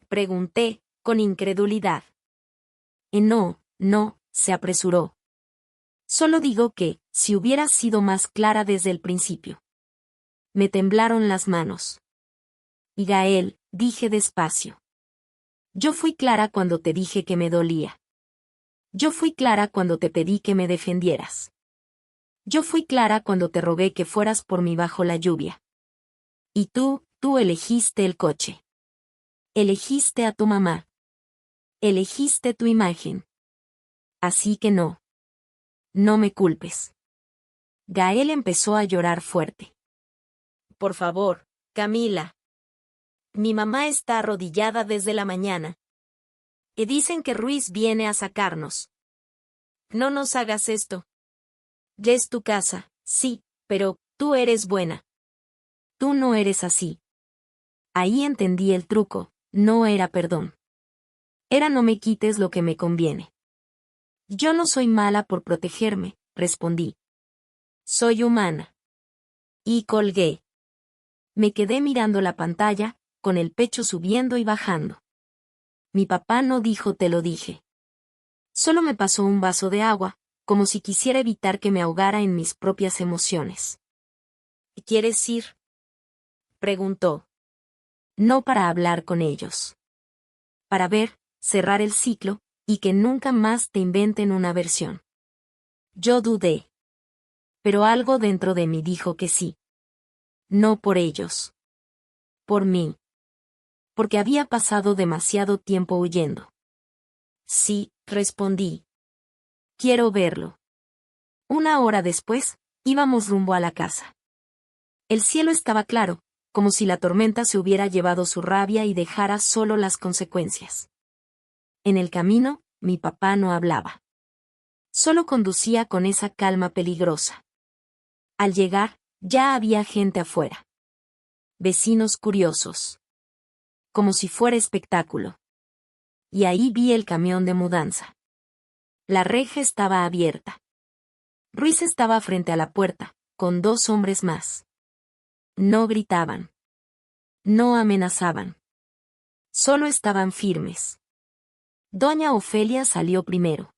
Pregunté, con incredulidad. No, se apresuró. Solo digo que, si hubieras sido más clara desde el principio. Me temblaron las manos. Y Gael, dije despacio. Yo fui clara cuando te dije que me dolía. Yo fui clara cuando te pedí que me defendieras. Yo fui clara cuando te rogué que fueras por mí bajo la lluvia. Y tú elegiste el coche. Elegiste a tu mamá. Elegiste tu imagen. Así que no. No me culpes. Gael empezó a llorar fuerte. Por favor, Camila. Mi mamá está arrodillada desde la mañana. Y dicen que Ruiz viene a sacarnos. No nos hagas esto. Ya es tu casa, sí, pero tú eres buena. Tú no eres así. Ahí entendí el truco, no era perdón. Era no me quites lo que me conviene. Yo no soy mala por protegerme, respondí. Soy humana. Y colgué. Me quedé mirando la pantalla, con el pecho subiendo y bajando. Mi papá no dijo te lo dije. Solo me pasó un vaso de agua, como si quisiera evitar que me ahogara en mis propias emociones. ¿Quieres ir? Preguntó. No para hablar con ellos. Para ver, cerrar el ciclo, y que nunca más te inventen una versión. Yo dudé. Pero algo dentro de mí dijo que sí. No por ellos. Por mí. Porque había pasado demasiado tiempo huyendo. Sí, respondí. Quiero verlo. 1 hora después, íbamos rumbo a la casa. El cielo estaba claro, como si la tormenta se hubiera llevado su rabia y dejara solo las consecuencias. En el camino, mi papá no hablaba. Solo conducía con esa calma peligrosa. Al llegar, ya había gente afuera. Vecinos curiosos. Como si fuera espectáculo. Y ahí vi el camión de mudanza. La reja estaba abierta. Ruiz estaba frente a la puerta, con 2 hombres más. No gritaban. No amenazaban. Solo estaban firmes. Doña Ofelia salió primero.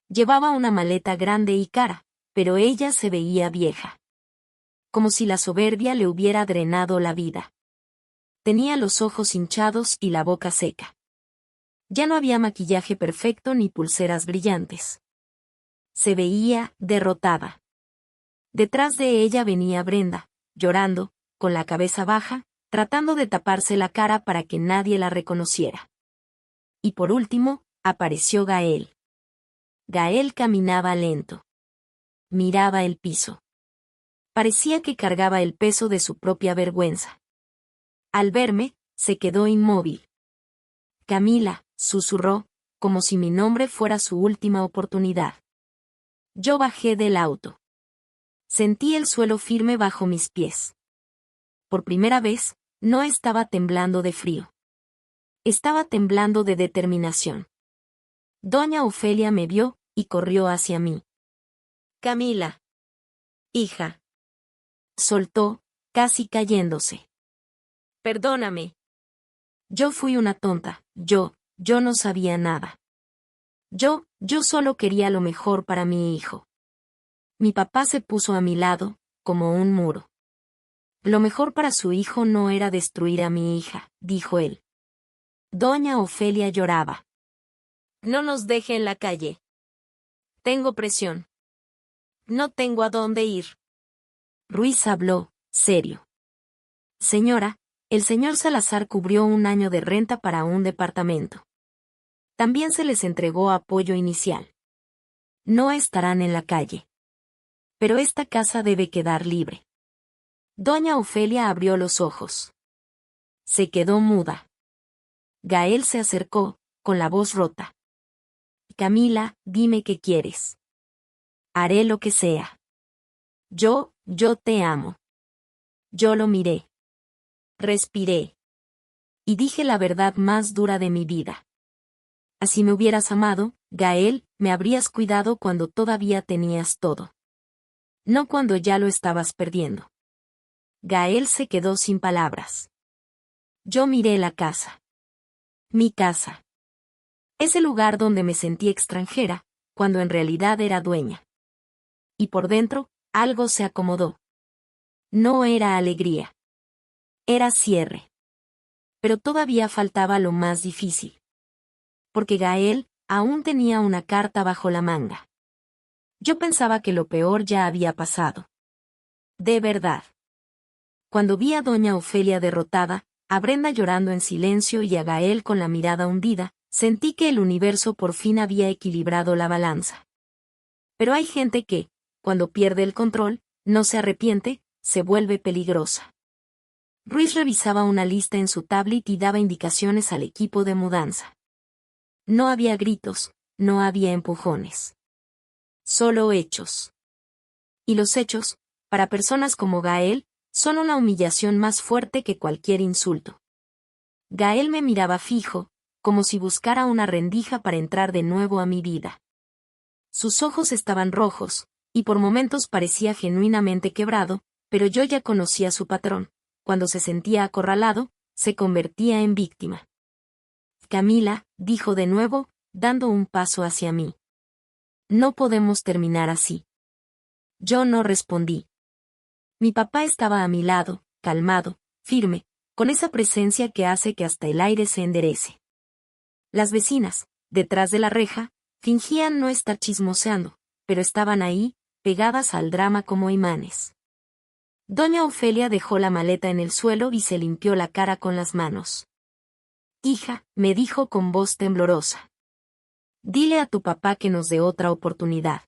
Llevaba una maleta grande y cara, pero ella se veía vieja. Como si la soberbia le hubiera drenado la vida. Tenía los ojos hinchados y la boca seca. Ya no había maquillaje perfecto ni pulseras brillantes. Se veía derrotada. Detrás de ella venía Brenda, llorando, con la cabeza baja, tratando de taparse la cara para que nadie la reconociera. Y por último, apareció Gael. Gael caminaba lento. Miraba el piso. Parecía que cargaba el peso de su propia vergüenza. Al verme, se quedó inmóvil. Camila, susurró, como si mi nombre fuera su última oportunidad. Yo bajé del auto. Sentí el suelo firme bajo mis pies. Por primera vez, no estaba temblando de frío. Estaba temblando de determinación. Doña Ofelia me vio, y corrió hacia mí. Camila. Hija. Soltó, casi cayéndose. Perdóname. Yo fui una tonta, yo no sabía nada. Yo solo quería lo mejor para mi hijo. Mi papá se puso a mi lado, como un muro. Lo mejor para su hijo no era destruir a mi hija, dijo él. Doña Ofelia lloraba. No nos deje en la calle. Tengo presión. No tengo a dónde ir. Ruiz habló, serio. Señora, El señor Salazar cubrió un año de renta para un departamento. También se les entregó apoyo inicial. No estarán en la calle. Pero esta casa debe quedar libre. Doña Ofelia abrió los ojos. Se quedó muda. Gael se acercó, con la voz rota. Camila, dime qué quieres. Haré lo que sea. Yo te amo. Yo lo miré. Respiré. Y dije la verdad más dura de mi vida. Así me hubieras amado, Gael, me habrías cuidado cuando todavía tenías todo. No cuando ya lo estabas perdiendo. Gael se quedó sin palabras. Yo miré la casa. Mi casa. Ese lugar donde me sentí extranjera, cuando en realidad era dueña. Y por dentro, algo se acomodó. No era alegría. Era cierre. Pero todavía faltaba lo más difícil. Porque Gael aún tenía una carta bajo la manga. Yo pensaba que lo peor ya había pasado. De verdad. Cuando vi a doña Ofelia derrotada, a Brenda llorando en silencio y a Gael con la mirada hundida, sentí que el universo por fin había equilibrado la balanza. Pero hay gente que, cuando pierde el control, no se arrepiente, se vuelve peligrosa. Ruiz revisaba una lista en su tablet y daba indicaciones al equipo de mudanza. No había gritos, no había empujones. Solo hechos. Y los hechos, para personas como Gael, son una humillación más fuerte que cualquier insulto. Gael me miraba fijo, como si buscara una rendija para entrar de nuevo a mi vida. Sus ojos estaban rojos, y por momentos parecía genuinamente quebrado, pero yo ya conocía su patrón. Cuando se sentía acorralado, se convertía en víctima. Camila, dijo de nuevo, dando un paso hacia mí. No podemos terminar así. Yo no respondí. Mi papá estaba a mi lado, calmado, firme, con esa presencia que hace que hasta el aire se enderece. Las vecinas, detrás de la reja, fingían no estar chismoseando, pero estaban ahí, pegadas al drama como imanes. Doña Ofelia dejó la maleta en el suelo y se limpió la cara con las manos. Hija, me dijo con voz temblorosa. Dile a tu papá que nos dé otra oportunidad.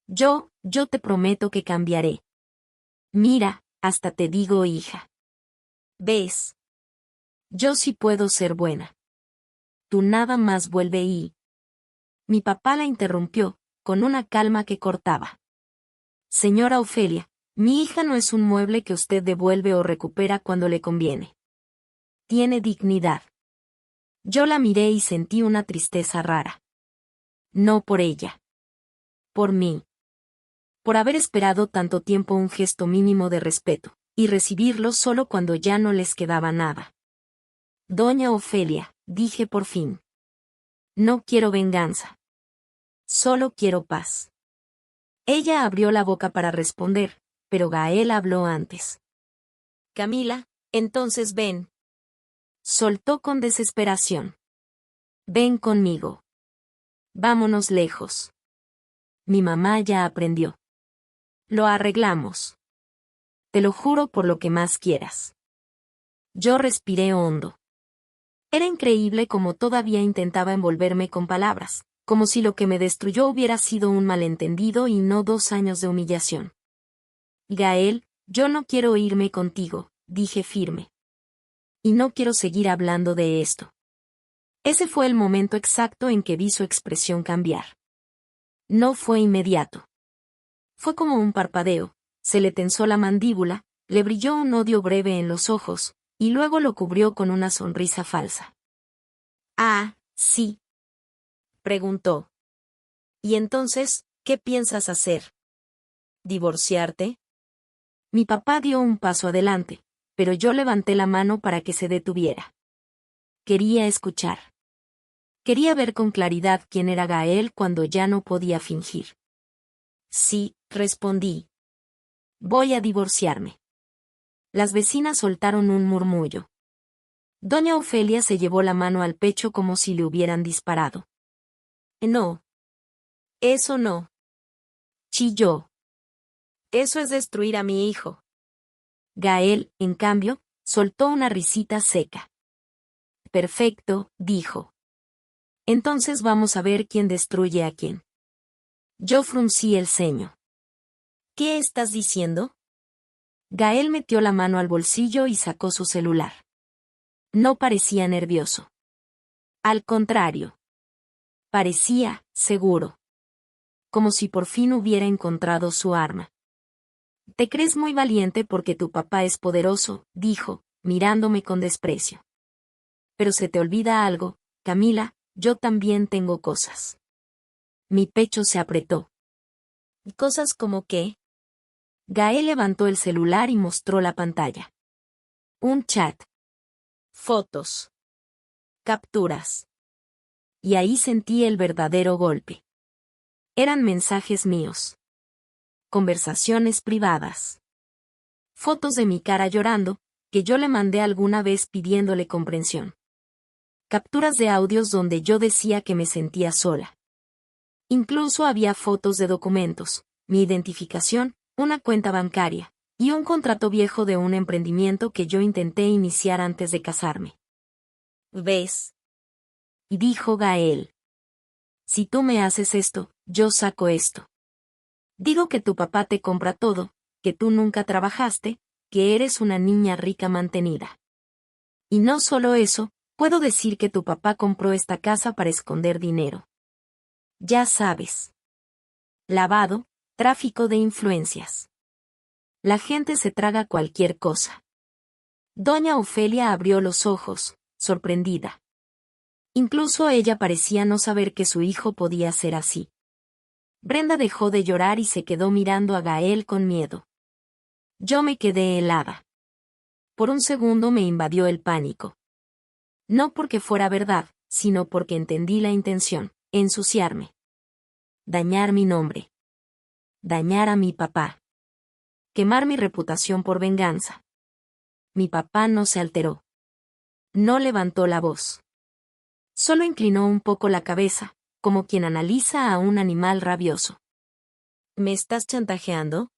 Yo te prometo que cambiaré. Mira, hasta te digo hija. ¿Ves? Yo sí puedo ser buena. Tú nada más vuelve y... Mi papá la interrumpió, con una calma que cortaba. Señora Ofelia, mi hija no es un mueble que usted devuelve o recupera cuando le conviene. Tiene dignidad. Yo la miré y sentí una tristeza rara. No por ella. Por mí. Por haber esperado tanto tiempo un gesto mínimo de respeto, y recibirlo solo cuando ya no les quedaba nada. Doña Ofelia, dije por fin. No quiero venganza. Solo quiero paz. Ella abrió la boca para responder, pero Gael habló antes. Camila, entonces ven. Soltó con desesperación. Ven conmigo. Vámonos lejos. Mi mamá ya aprendió. Lo arreglamos. Te lo juro por lo que más quieras. Yo respiré hondo. Era increíble como todavía intentaba envolverme con palabras, como si lo que me destruyó hubiera sido un malentendido y no 2 años de humillación. Gael, yo no quiero irme contigo, dije firme. Y no quiero seguir hablando de esto. Ese fue el momento exacto en que vi su expresión cambiar. No fue inmediato. Fue como un parpadeo, se le tensó la mandíbula, le brilló un odio breve en los ojos, y luego lo cubrió con una sonrisa falsa. Ah, sí. Preguntó. ¿Y entonces, qué piensas hacer? ¿Divorciarte? Mi papá dio un paso adelante, pero yo levanté la mano para que se detuviera. Quería escuchar. Quería ver con claridad quién era Gael cuando ya no podía fingir. Sí, respondí. Voy a divorciarme. Las vecinas soltaron un murmullo. Doña Ofelia se llevó la mano al pecho como si le hubieran disparado. No. Eso no. Chilló. Eso es destruir a mi hijo. Gael, en cambio, soltó una risita seca. Perfecto, dijo. Entonces vamos a ver quién destruye a quién. Yo fruncí el ceño. ¿Qué estás diciendo? Gael metió la mano al bolsillo y sacó su celular. No parecía nervioso. Al contrario. Parecía seguro. Como si por fin hubiera encontrado su arma. Te crees muy valiente porque tu papá es poderoso, dijo, mirándome con desprecio. Pero se te olvida algo, Camila, yo también tengo cosas. Mi pecho se apretó. ¿Cosas como qué? Gael levantó el celular y mostró la pantalla. Un chat. Fotos. Capturas. Y ahí sentí el verdadero golpe. Eran mensajes míos. Conversaciones privadas. Fotos de mi cara llorando, que yo le mandé alguna vez pidiéndole comprensión. Capturas de audios donde yo decía que me sentía sola. Incluso había fotos de documentos, mi identificación, una cuenta bancaria, y un contrato viejo de un emprendimiento que yo intenté iniciar antes de casarme. ¿Ves? Y dijo Gael. Si tú me haces esto, yo saco esto. Digo que tu papá te compra todo, que tú nunca trabajaste, que eres una niña rica mantenida. Y no solo eso, puedo decir que tu papá compró esta casa para esconder dinero. Ya sabes. Lavado, tráfico de influencias. La gente se traga cualquier cosa. Doña Ofelia abrió los ojos, sorprendida. Incluso ella parecía no saber que su hijo podía ser así. Brenda dejó de llorar y se quedó mirando a Gael con miedo. Yo me quedé helada. Por un segundo me invadió el pánico. No porque fuera verdad, sino porque entendí la intención, ensuciarme. Dañar mi nombre. Dañar a mi papá. Quemar mi reputación por venganza. Mi papá no se alteró. No levantó la voz. Solo inclinó un poco la cabeza, como quien analiza a un animal rabioso. ¿Me estás chantajeando?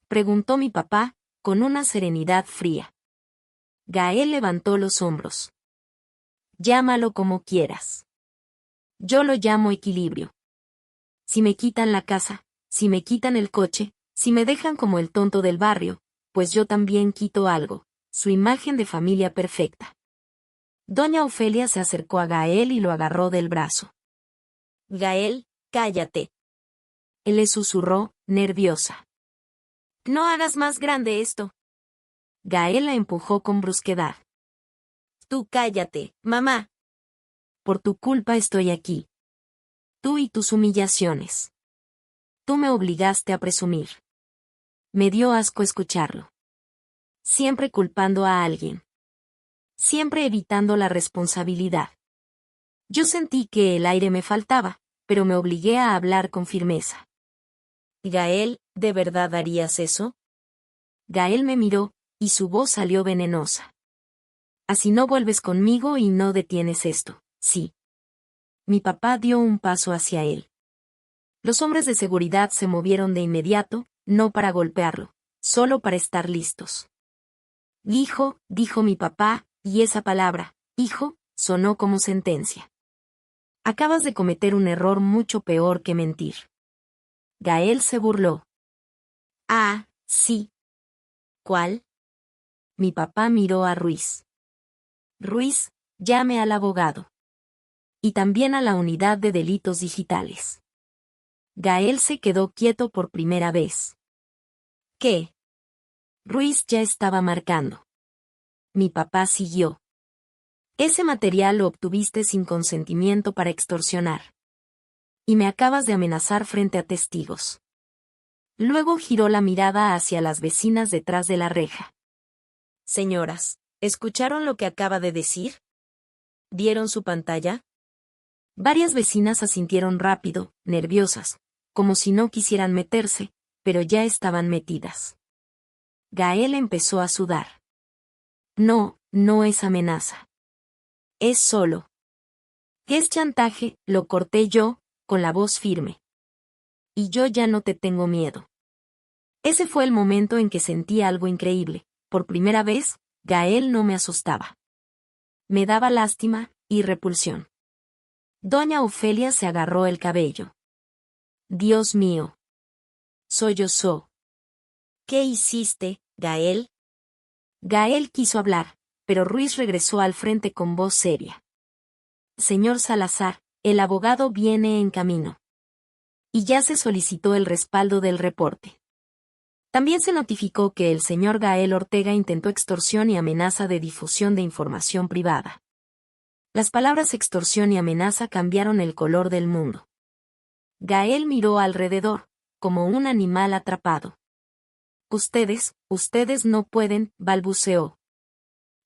Preguntó mi papá, con una serenidad fría. Gael levantó los hombros. Llámalo como quieras. Yo lo llamo equilibrio. Si me quitan la casa, si me quitan el coche, si me dejan como el tonto del barrio, pues yo también quito algo, su imagen de familia perfecta. Doña Ofelia se acercó a Gael y lo agarró del brazo. Gael, cállate. Él le susurró, nerviosa. No hagas más grande esto. Gael la empujó con brusquedad. Tú cállate, mamá. Por tu culpa estoy aquí. Tú y tus humillaciones. Tú me obligaste a presumir. Me dio asco escucharlo. Siempre culpando a alguien. Siempre evitando la responsabilidad. Yo sentí que el aire me faltaba, pero me obligué a hablar con firmeza. Gael, ¿de verdad harías eso? Gael me miró, y su voz salió venenosa. Así no vuelves conmigo y no detienes esto, sí. Mi papá dio un paso hacia él. Los hombres de seguridad se movieron de inmediato, no para golpearlo, solo para estar listos. Hijo, dijo mi papá, y esa palabra, hijo, sonó como sentencia. Acabas de cometer un error mucho peor que mentir. Gael se burló. Ah, sí. ¿Cuál? Mi papá miró a Ruiz. Ruiz, llame al abogado. Y también a la unidad de delitos digitales. Gael se quedó quieto por primera vez. ¿Qué? Ruiz ya estaba marcando. Mi papá siguió. Ese material lo obtuviste sin consentimiento para extorsionar. Y me acabas de amenazar frente a testigos. Luego giró la mirada hacia las vecinas detrás de la reja. Señoras, ¿escucharon lo que acaba de decir? ¿Vieron su pantalla? Varias vecinas asintieron rápido, nerviosas, como si no quisieran meterse, pero ya estaban metidas. Gael empezó a sudar. No, no es amenaza. Es solo. Es chantaje, lo corté yo, con la voz firme. Y yo ya no te tengo miedo. Ese fue el momento en que sentí algo increíble. Por primera vez, Gael no me asustaba. Me daba lástima y repulsión. Doña Ofelia se agarró el cabello. Dios mío. Sollozó. ¿Qué hiciste, Gael? Gael quiso hablar, pero Ruiz regresó al frente con voz seria. Señor Salazar, el abogado viene en camino. Y ya se solicitó el respaldo del reporte. También se notificó que el señor Gael Ortega intentó extorsión y amenaza de difusión de información privada. Las palabras extorsión y amenaza cambiaron el color del mundo. Gael miró alrededor, como un animal atrapado. Ustedes no pueden, balbuceó.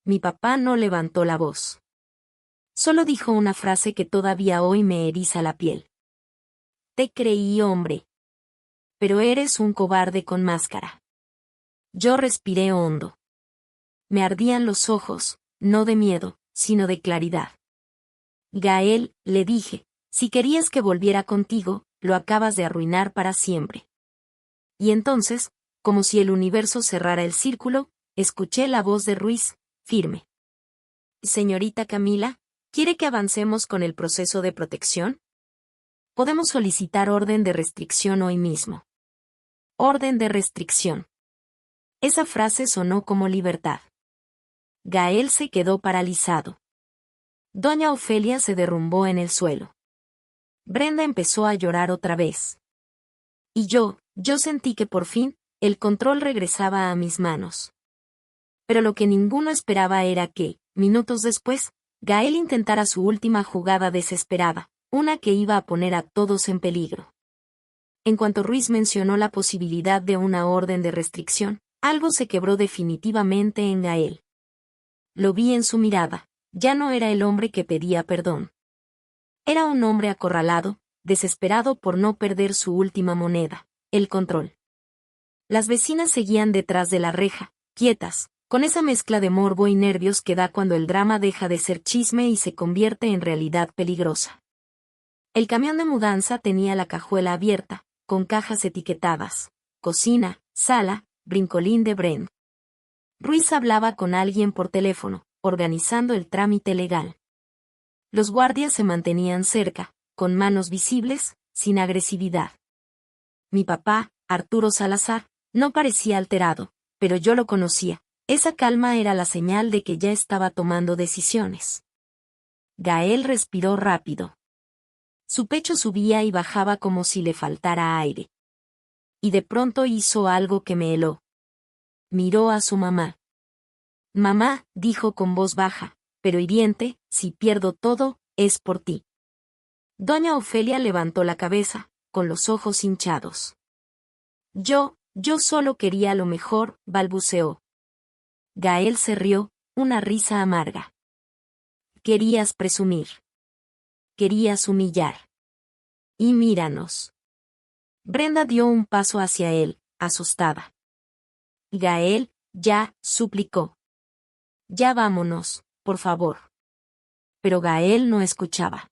Mi papá no levantó la voz. Solo dijo una frase que todavía hoy me eriza la piel. Te creí hombre. Pero eres un cobarde con máscara. Yo respiré hondo. Me ardían los ojos, no de miedo, sino de claridad. Gael, le dije, si querías que volviera contigo, lo acabas de arruinar para siempre. Y entonces, como si el universo cerrara el círculo, escuché la voz de Ruiz, firme. Señorita Camila, ¿quiere que avancemos con el proceso de protección? Podemos solicitar orden de restricción hoy mismo. Orden de restricción. Esa frase sonó como libertad. Gael se quedó paralizado. Doña Ofelia se derrumbó en el suelo. Brenda empezó a llorar otra vez. Y yo sentí que por fin, el control regresaba a mis manos. Pero lo que ninguno esperaba era que, minutos después, Gael intentara su última jugada desesperada, una que iba a poner a todos en peligro. En cuanto Ruiz mencionó la posibilidad de una orden de restricción, algo se quebró definitivamente en Gael. Lo vi en su mirada, ya no era el hombre que pedía perdón. Era un hombre acorralado, desesperado por no perder su última moneda, el control. Las vecinas seguían detrás de la reja, quietas, con esa mezcla de morbo y nervios que da cuando el drama deja de ser chisme y se convierte en realidad peligrosa. El camión de mudanza tenía la cajuela abierta, con cajas etiquetadas, cocina, sala, brincolín de Brent. Ruiz hablaba con alguien por teléfono, organizando el trámite legal. Los guardias se mantenían cerca, con manos visibles, sin agresividad. Mi papá, Arturo Salazar, no parecía alterado, pero yo lo conocía. Esa calma era la señal de que ya estaba tomando decisiones. Gael respiró rápido. Su pecho subía y bajaba como si le faltara aire. Y de pronto hizo algo que me heló. Miró a su mamá. Mamá, dijo con voz baja, pero hiriente, si pierdo todo, es por ti. Doña Ofelia levantó la cabeza, con los ojos hinchados. Yo solo quería lo mejor, balbuceó. Gael se rió, una risa amarga. Querías presumir. Querías humillar. Y míranos. Brenda dio un paso hacia él, asustada. Gael, ya, suplicó. Ya vámonos, por favor. Pero Gael no escuchaba.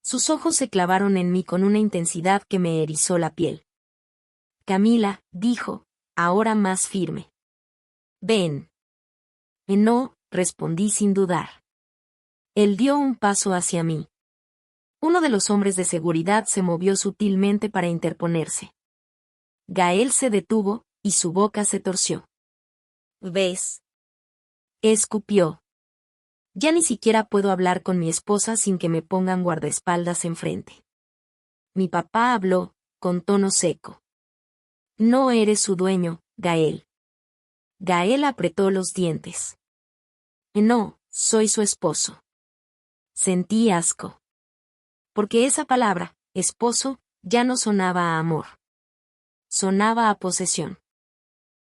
Sus ojos se clavaron en mí con una intensidad que me erizó la piel. Camila, dijo, ahora más firme. Ven. No, respondí sin dudar. Él dio un paso hacia mí. Uno de los hombres de seguridad se movió sutilmente para interponerse. Gael se detuvo, y su boca se torció. ¿Ves? Escupió. Ya ni siquiera puedo hablar con mi esposa sin que me pongan guardaespaldas enfrente. Mi papá habló, con tono seco. No eres su dueño, Gael. Gael apretó los dientes. No, soy su esposo. Sentí asco. Porque esa palabra, esposo, ya no sonaba a amor. Sonaba a posesión.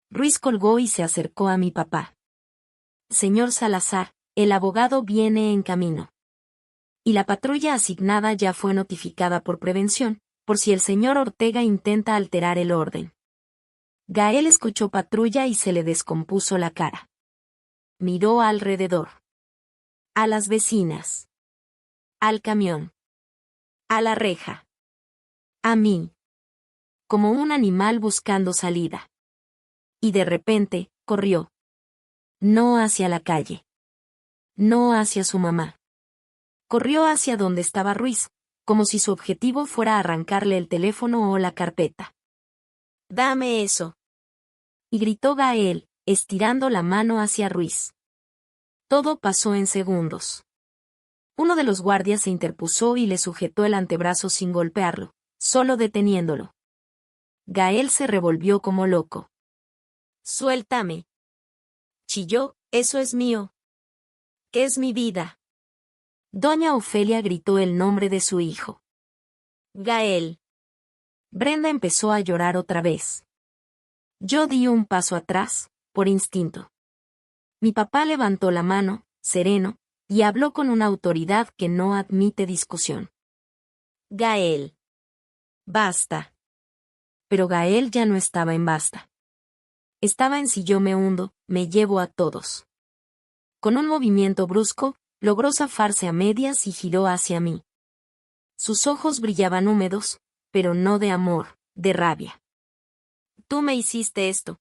Ruiz colgó y se acercó a mi papá. Señor Salazar, el abogado viene en camino. Y la patrulla asignada ya fue notificada por prevención, por si el señor Ortega intenta alterar el orden. Gael escuchó patrulla y se le descompuso la cara. Miró alrededor. A las vecinas. Al camión. A la reja. A mí. Como un animal buscando salida. Y de repente, corrió. No hacia la calle. No hacia su mamá. Corrió hacia donde estaba Ruiz, como si su objetivo fuera arrancarle el teléfono o la carpeta. Dame eso. Y gritó Gael, estirando la mano hacia Ruiz. Todo pasó en segundos. Uno de los guardias se interpuso y le sujetó el antebrazo sin golpearlo, solo deteniéndolo. Gael se revolvió como loco. Suéltame. Chilló, eso es mío. ¿Qué es mi vida? Doña Ofelia gritó el nombre de su hijo. Gael. Brenda empezó a llorar otra vez. Yo di un paso atrás, por instinto. Mi papá levantó la mano, sereno, y habló con una autoridad que no admite discusión. Gael. Basta. Pero Gael ya no estaba en basta. Estaba en si yo me hundo, me llevo a todos. Con un movimiento brusco, logró zafarse a medias y giró hacia mí. Sus ojos brillaban húmedos, pero no de amor, de rabia. Tú me hiciste esto.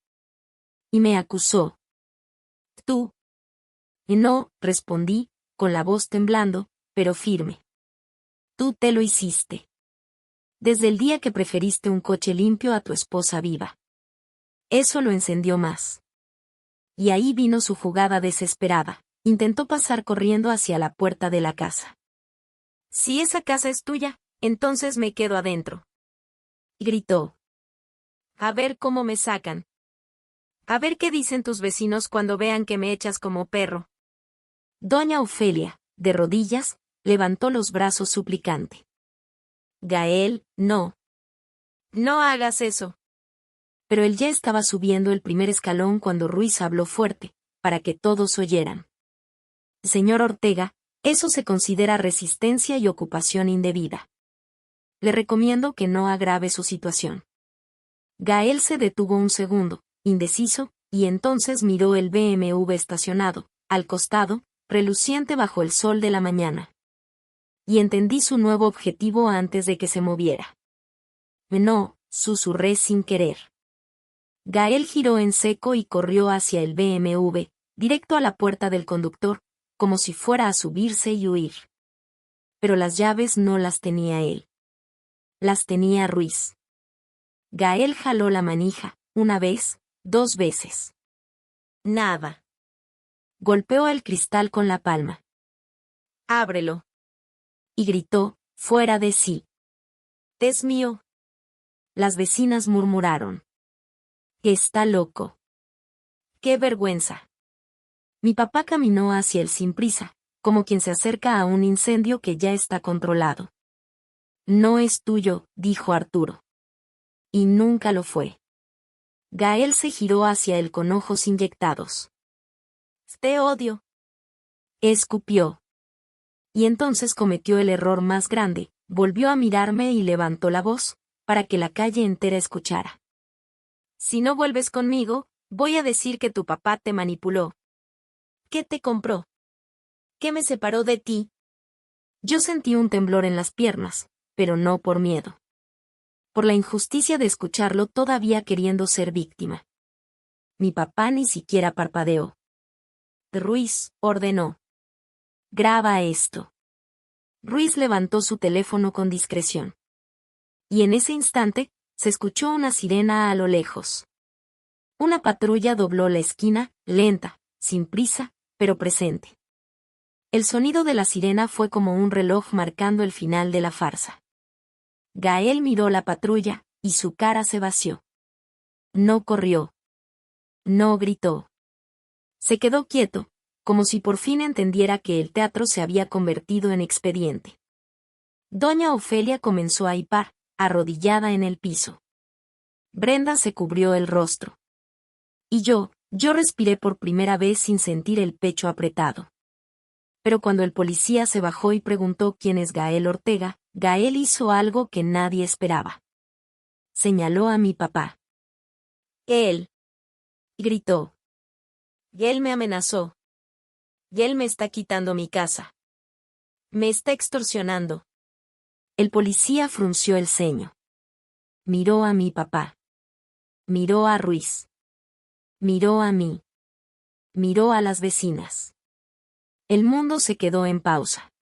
Y me acusó. Tú. Y no, respondí, con la voz temblando, pero firme. Tú te lo hiciste. Desde el día que preferiste un coche limpio a tu esposa viva. Eso lo encendió más. Y ahí vino su jugada desesperada. Intentó pasar corriendo hacia la puerta de la casa. Si esa casa es tuya, entonces me quedo adentro. Y gritó. A ver cómo me sacan. A ver qué dicen tus vecinos cuando vean que me echas como perro. Doña Ofelia, de rodillas, levantó los brazos suplicante. Gael, no. No hagas eso. Pero él ya estaba subiendo el primer escalón cuando Ruiz habló fuerte, para que todos oyeran. Señor Ortega, eso se considera resistencia y ocupación indebida. Le recomiendo que no agrave su situación. Gael se detuvo un segundo, indeciso, y entonces miró el BMW estacionado, al costado, reluciente bajo el sol de la mañana. Y entendí su nuevo objetivo antes de que se moviera. No, susurré sin querer. Gael giró en seco y corrió hacia el BMW, directo a la puerta del conductor, como si fuera a subirse y huir. Pero las llaves no las tenía él. Las tenía Ruiz. Gael jaló la manija, una vez, 2 veces. Nada. Golpeó el cristal con la palma. Ábrelo. Y gritó, fuera de sí. Es mío. Las vecinas murmuraron. Está loco. ¡Qué vergüenza! Mi papá caminó hacia él sin prisa, como quien se acerca a un incendio que ya está controlado. No es tuyo, dijo Arturo. Y nunca lo fue. Gael se giró hacia él con ojos inyectados. Te odio. Escupió. Y entonces cometió el error más grande, volvió a mirarme y levantó la voz, para que la calle entera escuchara. Si no vuelves conmigo, voy a decir que tu papá te manipuló. ¿Qué te compró? ¿Qué me separó de ti? Yo sentí un temblor en las piernas, pero no por miedo. Por la injusticia de escucharlo todavía queriendo ser víctima. Mi papá ni siquiera parpadeó. Ruiz ordenó. Graba esto. Ruiz levantó su teléfono con discreción. Y en ese instante, se escuchó una sirena a lo lejos. Una patrulla dobló la esquina, lenta, sin prisa, pero presente. El sonido de la sirena fue como un reloj marcando el final de la farsa. Gael miró la patrulla, y su cara se vació. No corrió. No gritó. Se quedó quieto, como si por fin entendiera que el teatro se había convertido en expediente. Doña Ofelia comenzó a hipar, arrodillada en el piso. Brenda se cubrió el rostro. Y yo respiré por primera vez sin sentir el pecho apretado. Pero cuando el policía se bajó y preguntó quién es Gael Ortega, Gael hizo algo que nadie esperaba. Señaló a mi papá. Él. Gritó. Y él me amenazó. Y él me está quitando mi casa. Me está extorsionando. El policía frunció el ceño. Miró a mi papá. Miró a Ruiz. Miró a mí. Miró a las vecinas. El mundo se quedó en pausa.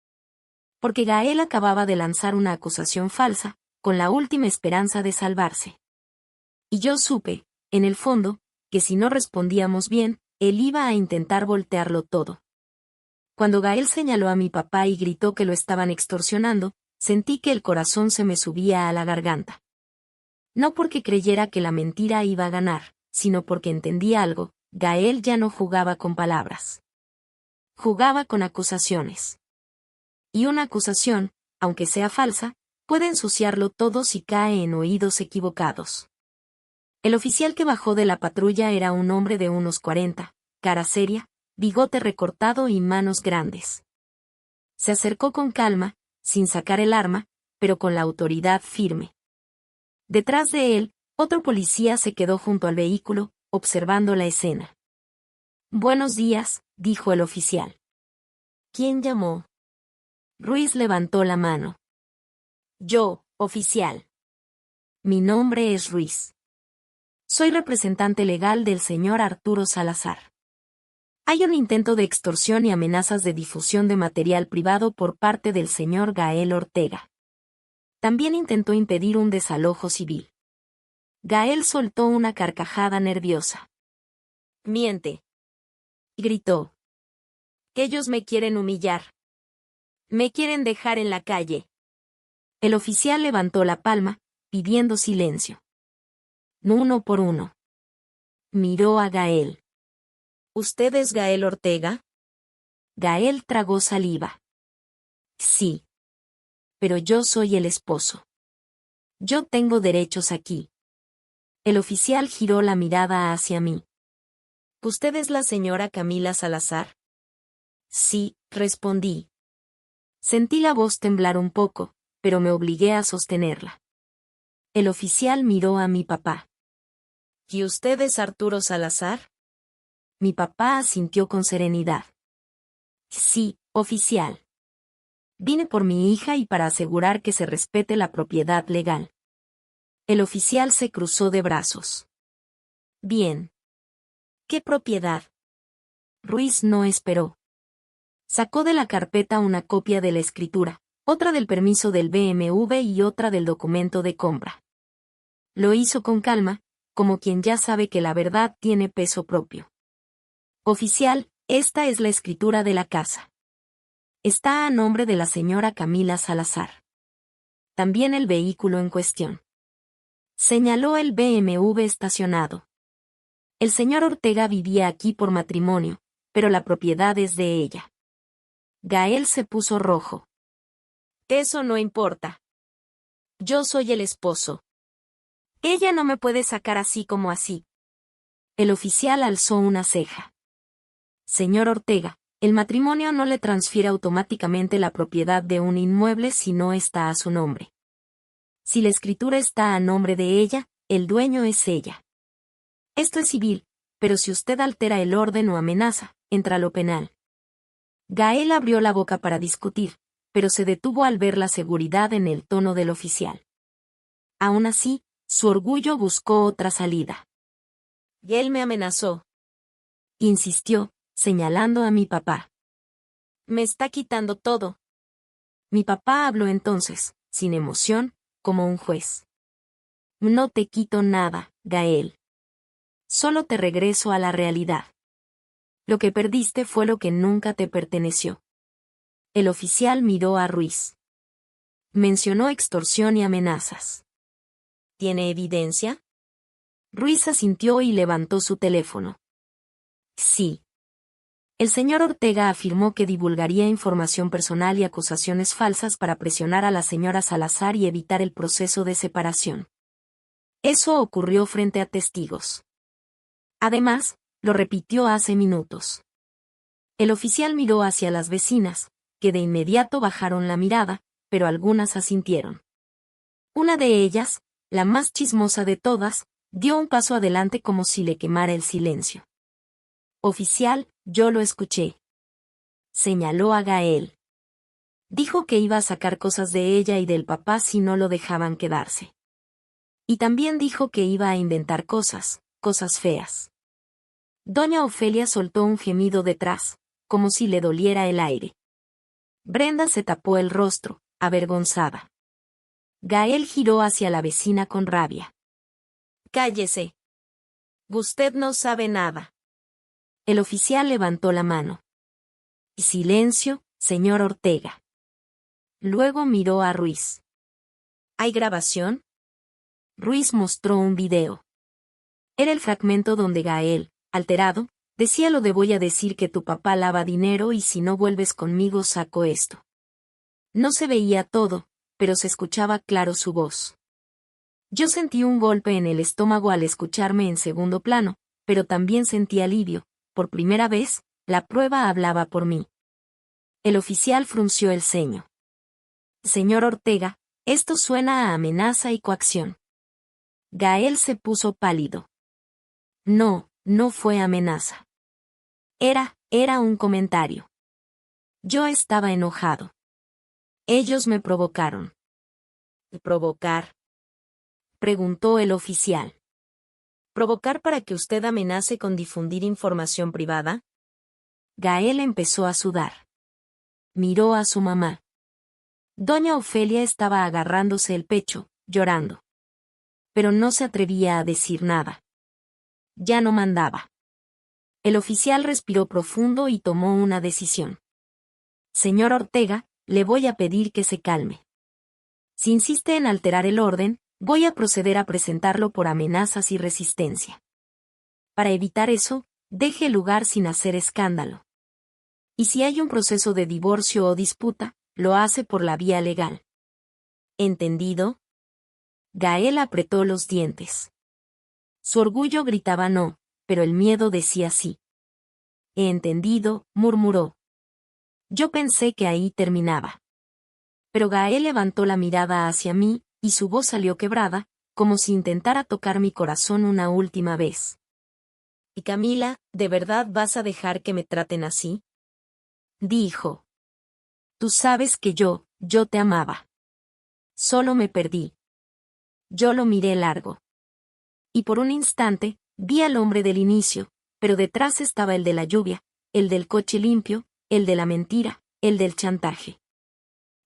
Porque Gael acababa de lanzar una acusación falsa, con la última esperanza de salvarse. Y yo supe, en el fondo, que si no respondíamos bien, él iba a intentar voltearlo todo. Cuando Gael señaló a mi papá y gritó que lo estaban extorsionando, sentí que el corazón se me subía a la garganta. No porque creyera que la mentira iba a ganar, sino porque entendí algo: Gael ya no jugaba con palabras. Jugaba con acusaciones. Y una acusación, aunque sea falsa, puede ensuciarlo todo si cae en oídos equivocados. El oficial que bajó de la patrulla era un hombre de unos 40, cara seria, bigote recortado y manos grandes. Se acercó con calma, sin sacar el arma, pero con la autoridad firme. Detrás de él, otro policía se quedó junto al vehículo, observando la escena. «Buenos días», dijo el oficial. «¿Quién llamó?» Ruiz levantó la mano. «Yo, oficial. Mi nombre es Ruiz. Soy representante legal del señor Arturo Salazar. Hay un intento de extorsión y amenazas de difusión de material privado por parte del señor Gael Ortega. También intentó impedir un desalojo civil». Gael soltó una carcajada nerviosa. «Miente», gritó. «Que ellos me quieren humillar. Me quieren dejar en la calle». El oficial levantó la palma, pidiendo silencio. Uno por uno. Miró a Gael. «¿Usted es Gael Ortega?» Gael tragó saliva. «Sí. Pero yo soy el esposo. Yo tengo derechos aquí». El oficial giró la mirada hacia mí. «¿Usted es la señora Camila Salazar?» «Sí», respondí. Sentí la voz temblar un poco, pero me obligué a sostenerla. El oficial miró a mi papá. «¿Y usted es Arturo Salazar?» Mi papá asintió con serenidad. «Sí, oficial. Vine por mi hija y para asegurar que se respete la propiedad legal». El oficial se cruzó de brazos. «Bien. ¿Qué propiedad?» Ruiz no esperó. Sacó de la carpeta una copia de la escritura, otra del permiso del BMW y otra del documento de compra. Lo hizo con calma, como quien ya sabe que la verdad tiene peso propio. «Oficial, esta es la escritura de la casa. Está a nombre de la señora Camila Salazar. También el vehículo en cuestión». Señaló el BMW estacionado. «El señor Ortega vivía aquí por matrimonio, pero la propiedad es de ella». Gael se puso rojo. «Eso no importa. Yo soy el esposo. Ella no me puede sacar así como así». El oficial alzó una ceja. «Señor Ortega, el matrimonio no le transfiere automáticamente la propiedad de un inmueble si no está a su nombre. Si la escritura está a nombre de ella, el dueño es ella. Esto es civil, pero si usted altera el orden o amenaza, entra lo penal». Gael abrió la boca para discutir, pero se detuvo al ver la seguridad en el tono del oficial. Aún así, su orgullo buscó otra salida. «Y él me amenazó», insistió, señalando a mi papá. «Me está quitando todo». Mi papá habló entonces, sin emoción, como un juez. «No te quito nada, Gael. Solo te regreso a la realidad. Lo que perdiste fue lo que nunca te perteneció». El oficial miró a Ruiz. Mencionó extorsión y amenazas. «¿Tiene evidencia?» Ruiz asintió y levantó su teléfono. «Sí. El señor Ortega afirmó que divulgaría información personal y acusaciones falsas para presionar a la señora Salazar y evitar el proceso de separación. Eso ocurrió frente a testigos. Además, lo repitió hace minutos». El oficial miró hacia las vecinas, que de inmediato bajaron la mirada, pero algunas asintieron. Una de ellas, la más chismosa de todas, dio un paso adelante como si le quemara el silencio. «Oficial, yo lo escuché». Señaló a Gael. «Dijo que iba a sacar cosas de ella y del papá si no lo dejaban quedarse. Y también dijo que iba a inventar cosas feas». Doña Ofelia soltó un gemido detrás, como si le doliera el aire. Brenda se tapó el rostro, avergonzada. Gael giró hacia la vecina con rabia. Cállese. Usted no sabe nada. El oficial levantó la mano. Silencio, señor Ortega. Luego miró a Ruiz. ¿Hay grabación? Ruiz mostró un video. Era el fragmento donde Gael, alterado, decía lo de voy a decir que tu papá lava dinero y si no vuelves conmigo saco esto. No se veía todo, pero se escuchaba claro su voz. Yo sentí un golpe en el estómago al escucharme en segundo plano, pero también sentí alivio. Por primera vez, la prueba hablaba por mí. El oficial frunció el ceño. Señor Ortega, esto suena a amenaza y coacción. Gael se puso pálido. No, no fue amenaza. Era un comentario. Yo estaba enojado. Ellos me provocaron. ¿Provocar? Preguntó el oficial. ¿Provocar para que usted amenace con difundir información privada? Gael empezó a sudar. Miró a su mamá. Doña Ofelia estaba agarrándose el pecho, llorando. Pero no se atrevía a decir nada. Ya no mandaba. El oficial respiró profundo y tomó una decisión. Señor Ortega, le voy a pedir que se calme. Si insiste en alterar el orden, voy a proceder a presentarlo por amenazas y resistencia. Para evitar eso, deje el lugar sin hacer escándalo. Y si hay un proceso de divorcio o disputa, lo hace por la vía legal. ¿Entendido? Gael apretó los dientes. Su orgullo gritaba no, pero el miedo decía sí. He entendido, murmuró. Yo pensé que ahí terminaba. Pero Gael levantó la mirada hacia mí, y su voz salió quebrada, como si intentara tocar mi corazón una última vez. ¿Y Camila, de verdad vas a dejar que me traten así? Dijo. Tú sabes que yo te amaba. Solo me perdí. Yo lo miré largo. Y por un instante, vi al hombre del inicio, pero detrás estaba el de la lluvia, el del coche limpio, el de la mentira, el del chantaje.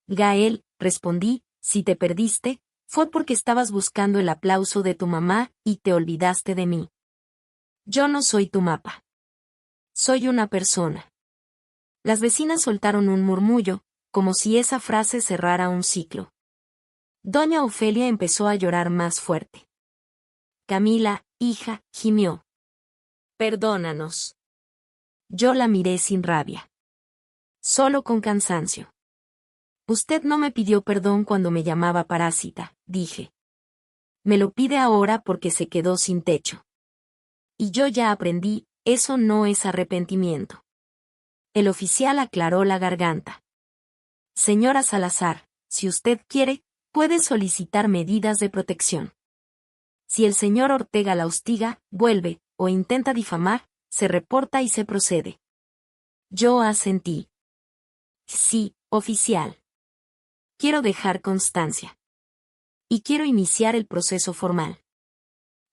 Gael, respondí, si te perdiste, fue porque estabas buscando el aplauso de tu mamá y te olvidaste de mí. Yo no soy tu mapa. Soy una persona. Las vecinas soltaron un murmullo, como si esa frase cerrara un ciclo. Doña Ofelia empezó a llorar más fuerte. Camila, hija, gimió. Perdónanos. Yo la miré sin rabia. Solo con cansancio. Usted no me pidió perdón cuando me llamaba parásita, dije. Me lo pide ahora porque se quedó sin techo. Y yo ya aprendí, eso no es arrepentimiento. El oficial aclaró la garganta. Señora Salazar, si usted quiere, puede solicitar medidas de protección. Si el señor Ortega la hostiga, vuelve, o intenta difamar, se reporta y se procede. Yo asentí. Sí, oficial. Quiero dejar constancia. Y quiero iniciar el proceso formal.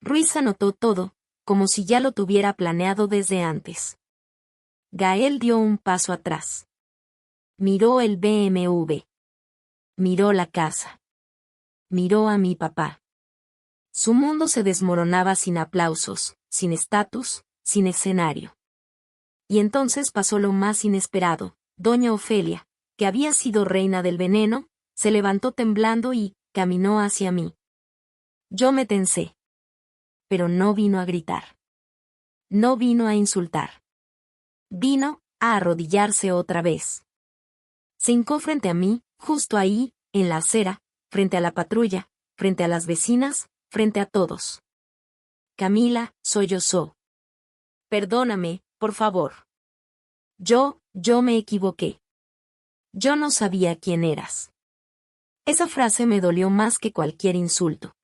Ruiz anotó todo, como si ya lo tuviera planeado desde antes. Gael dio un paso atrás. Miró el BMW. Miró la casa. Miró a mi papá. Su mundo se desmoronaba sin aplausos, sin estatus, sin escenario. Y entonces pasó lo más inesperado. Doña Ofelia, que había sido reina del veneno, se levantó temblando y caminó hacia mí. Yo me tensé. Pero no vino a gritar. No vino a insultar. Vino a arrodillarse otra vez. Se hincó frente a mí, justo ahí, en la acera, frente a la patrulla, frente a las vecinas, frente a todos. Camila, sollozó. Perdóname, por favor. Yo me equivoqué. Yo no sabía quién eras. Esa frase me dolió más que cualquier insulto.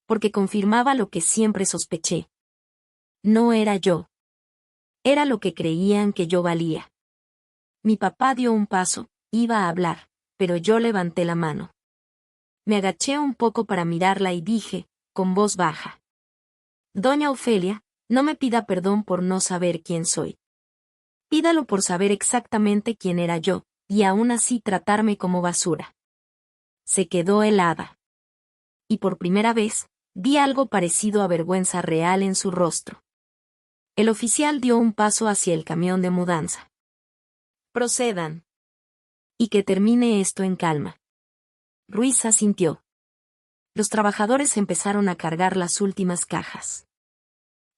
Porque confirmaba lo que siempre sospeché. No era yo. Era lo que creían que yo valía. Mi papá dio un paso, iba a hablar, pero yo levanté la mano. Me agaché un poco para mirarla y dije, con voz baja. Doña Ofelia, No me pida perdón por no saber quién soy. Pídalo por saber exactamente quién era yo, y aún así tratarme como basura. Se quedó helada. Y por primera vez, vi algo parecido a vergüenza real en su rostro. El oficial dio un paso hacia el camión de mudanza. Procedan. Y que termine esto en calma. Ruiz asintió. Los trabajadores empezaron a cargar las últimas cajas.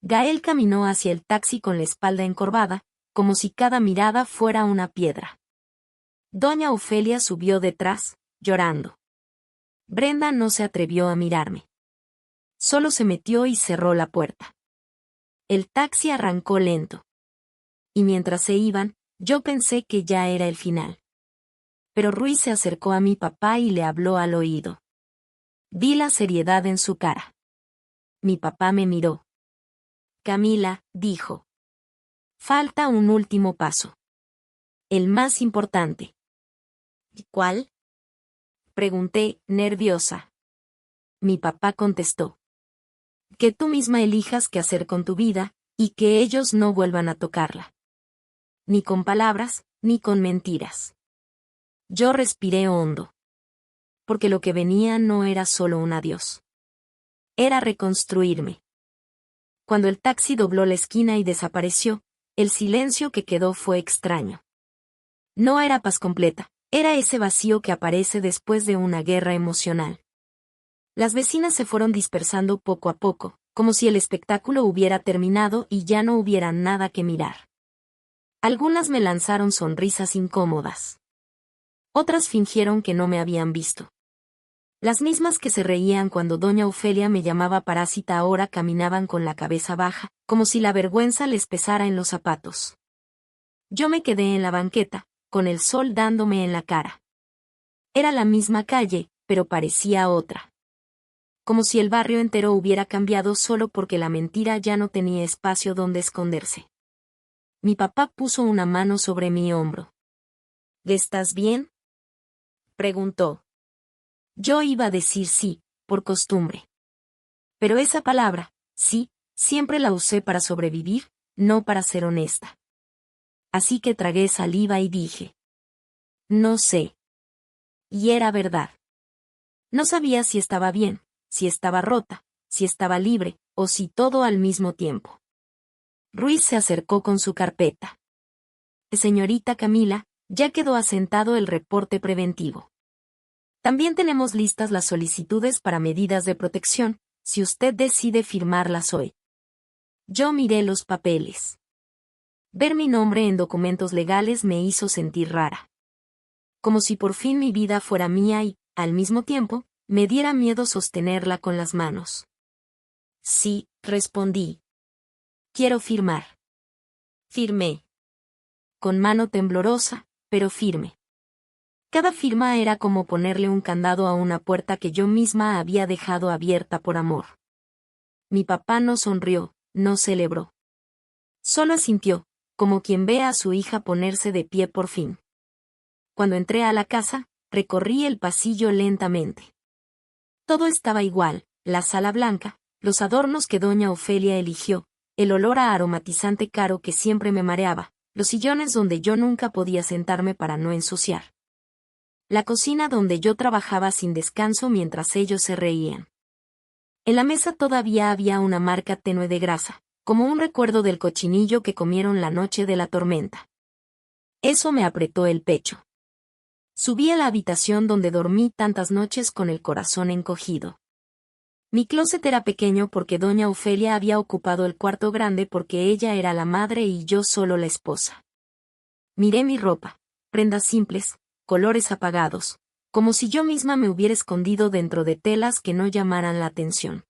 Gael caminó hacia el taxi con la espalda encorvada, como si cada mirada fuera una piedra. Doña Ofelia subió detrás, llorando. Brenda no se atrevió a mirarme. Solo se metió y cerró la puerta. El taxi arrancó lento. Y mientras se iban, yo pensé que ya era el final. Pero Ruiz se acercó a mi papá y le habló al oído. Vi la seriedad en su cara. Mi papá me miró. Camila, dijo. Falta un último paso. El más importante. ¿Cuál? Pregunté, nerviosa. Mi papá contestó. Que tú misma elijas qué hacer con tu vida, y que ellos no vuelvan a tocarla. Ni con palabras, ni con mentiras. Yo respiré hondo. Porque lo que venía no era solo un adiós. Era reconstruirme. Cuando el taxi dobló la esquina y desapareció, el silencio que quedó fue extraño. No era paz completa, era ese vacío que aparece después de una guerra emocional. Las vecinas se fueron dispersando poco a poco, como si el espectáculo hubiera terminado y ya no hubiera nada que mirar. Algunas me lanzaron sonrisas incómodas. Otras fingieron que no me habían visto. Las mismas que se reían cuando doña Ofelia me llamaba parásita ahora caminaban con la cabeza baja, como si la vergüenza les pesara en los zapatos. Yo me quedé en la banqueta, con el sol dándome en la cara. Era la misma calle, pero parecía otra. Como si el barrio entero hubiera cambiado solo porque la mentira ya no tenía espacio donde esconderse. Mi papá puso una mano sobre mi hombro. ¿Estás bien?, preguntó. Yo iba a decir sí, por costumbre. Pero esa palabra, sí, siempre la usé para sobrevivir, no para ser honesta. Así que tragué saliva y dije. No sé. Y era verdad. No sabía si estaba bien, si estaba rota, si estaba libre, o si todo al mismo tiempo. Ruiz se acercó con su carpeta. Señorita Camila, ya quedó asentado el reporte preventivo. También tenemos listas las solicitudes para medidas de protección, si usted decide firmarlas hoy. Yo miré los papeles. Ver mi nombre en documentos legales me hizo sentir rara. Como si por fin mi vida fuera mía y, al mismo tiempo, me diera miedo sostenerla con las manos. Sí, respondí. Quiero firmar. Firmé. Con mano temblorosa, pero firme. Cada firma era como ponerle un candado a una puerta que yo misma había dejado abierta por amor. Mi papá no sonrió, no celebró. Solo asintió, como quien ve a su hija ponerse de pie por fin. Cuando entré a la casa, recorrí el pasillo lentamente. Todo estaba igual, la sala blanca, los adornos que doña Ofelia eligió, el olor a aromatizante caro que siempre me mareaba, los sillones donde yo nunca podía sentarme para no ensuciar. La cocina donde yo trabajaba sin descanso mientras ellos se reían. En la mesa todavía había una marca tenue de grasa, como un recuerdo del cochinillo que comieron la noche de la tormenta. Eso me apretó el pecho. Subí a la habitación donde dormí tantas noches con el corazón encogido. Mi closet era pequeño porque doña Ofelia había ocupado el cuarto grande porque ella era la madre y yo solo la esposa. Miré mi ropa, prendas simples, colores apagados, como si yo misma me hubiera escondido dentro de telas que no llamaran la atención.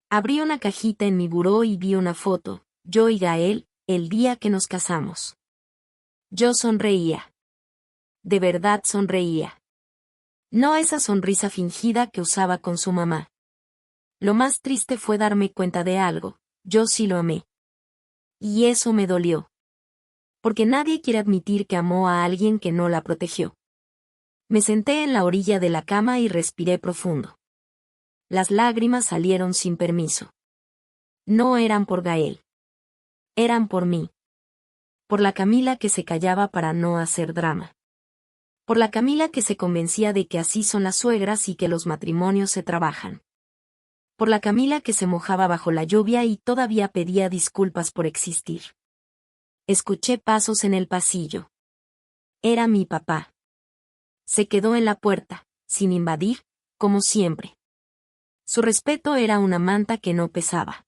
Abrí una cajita en mi buró y vi una foto, yo y Gael, el día que nos casamos. Yo sonreía. De verdad sonreía. No esa sonrisa fingida que usaba con su mamá. Lo más triste fue darme cuenta de algo, yo sí lo amé. Y eso me dolió. Porque nadie quiere admitir que amó a alguien que no la protegió. Me senté en la orilla de la cama y respiré profundo. Las lágrimas salieron sin permiso. No eran por Gael. Eran por mí. Por la Camila que se callaba para no hacer drama. Por la Camila que se convencía de que así son las suegras y que los matrimonios se trabajan. Por la Camila que se mojaba bajo la lluvia y todavía pedía disculpas por existir. Escuché pasos en el pasillo. Era mi papá. Se quedó en la puerta, sin invadir, como siempre. Su respeto era una manta que no pesaba.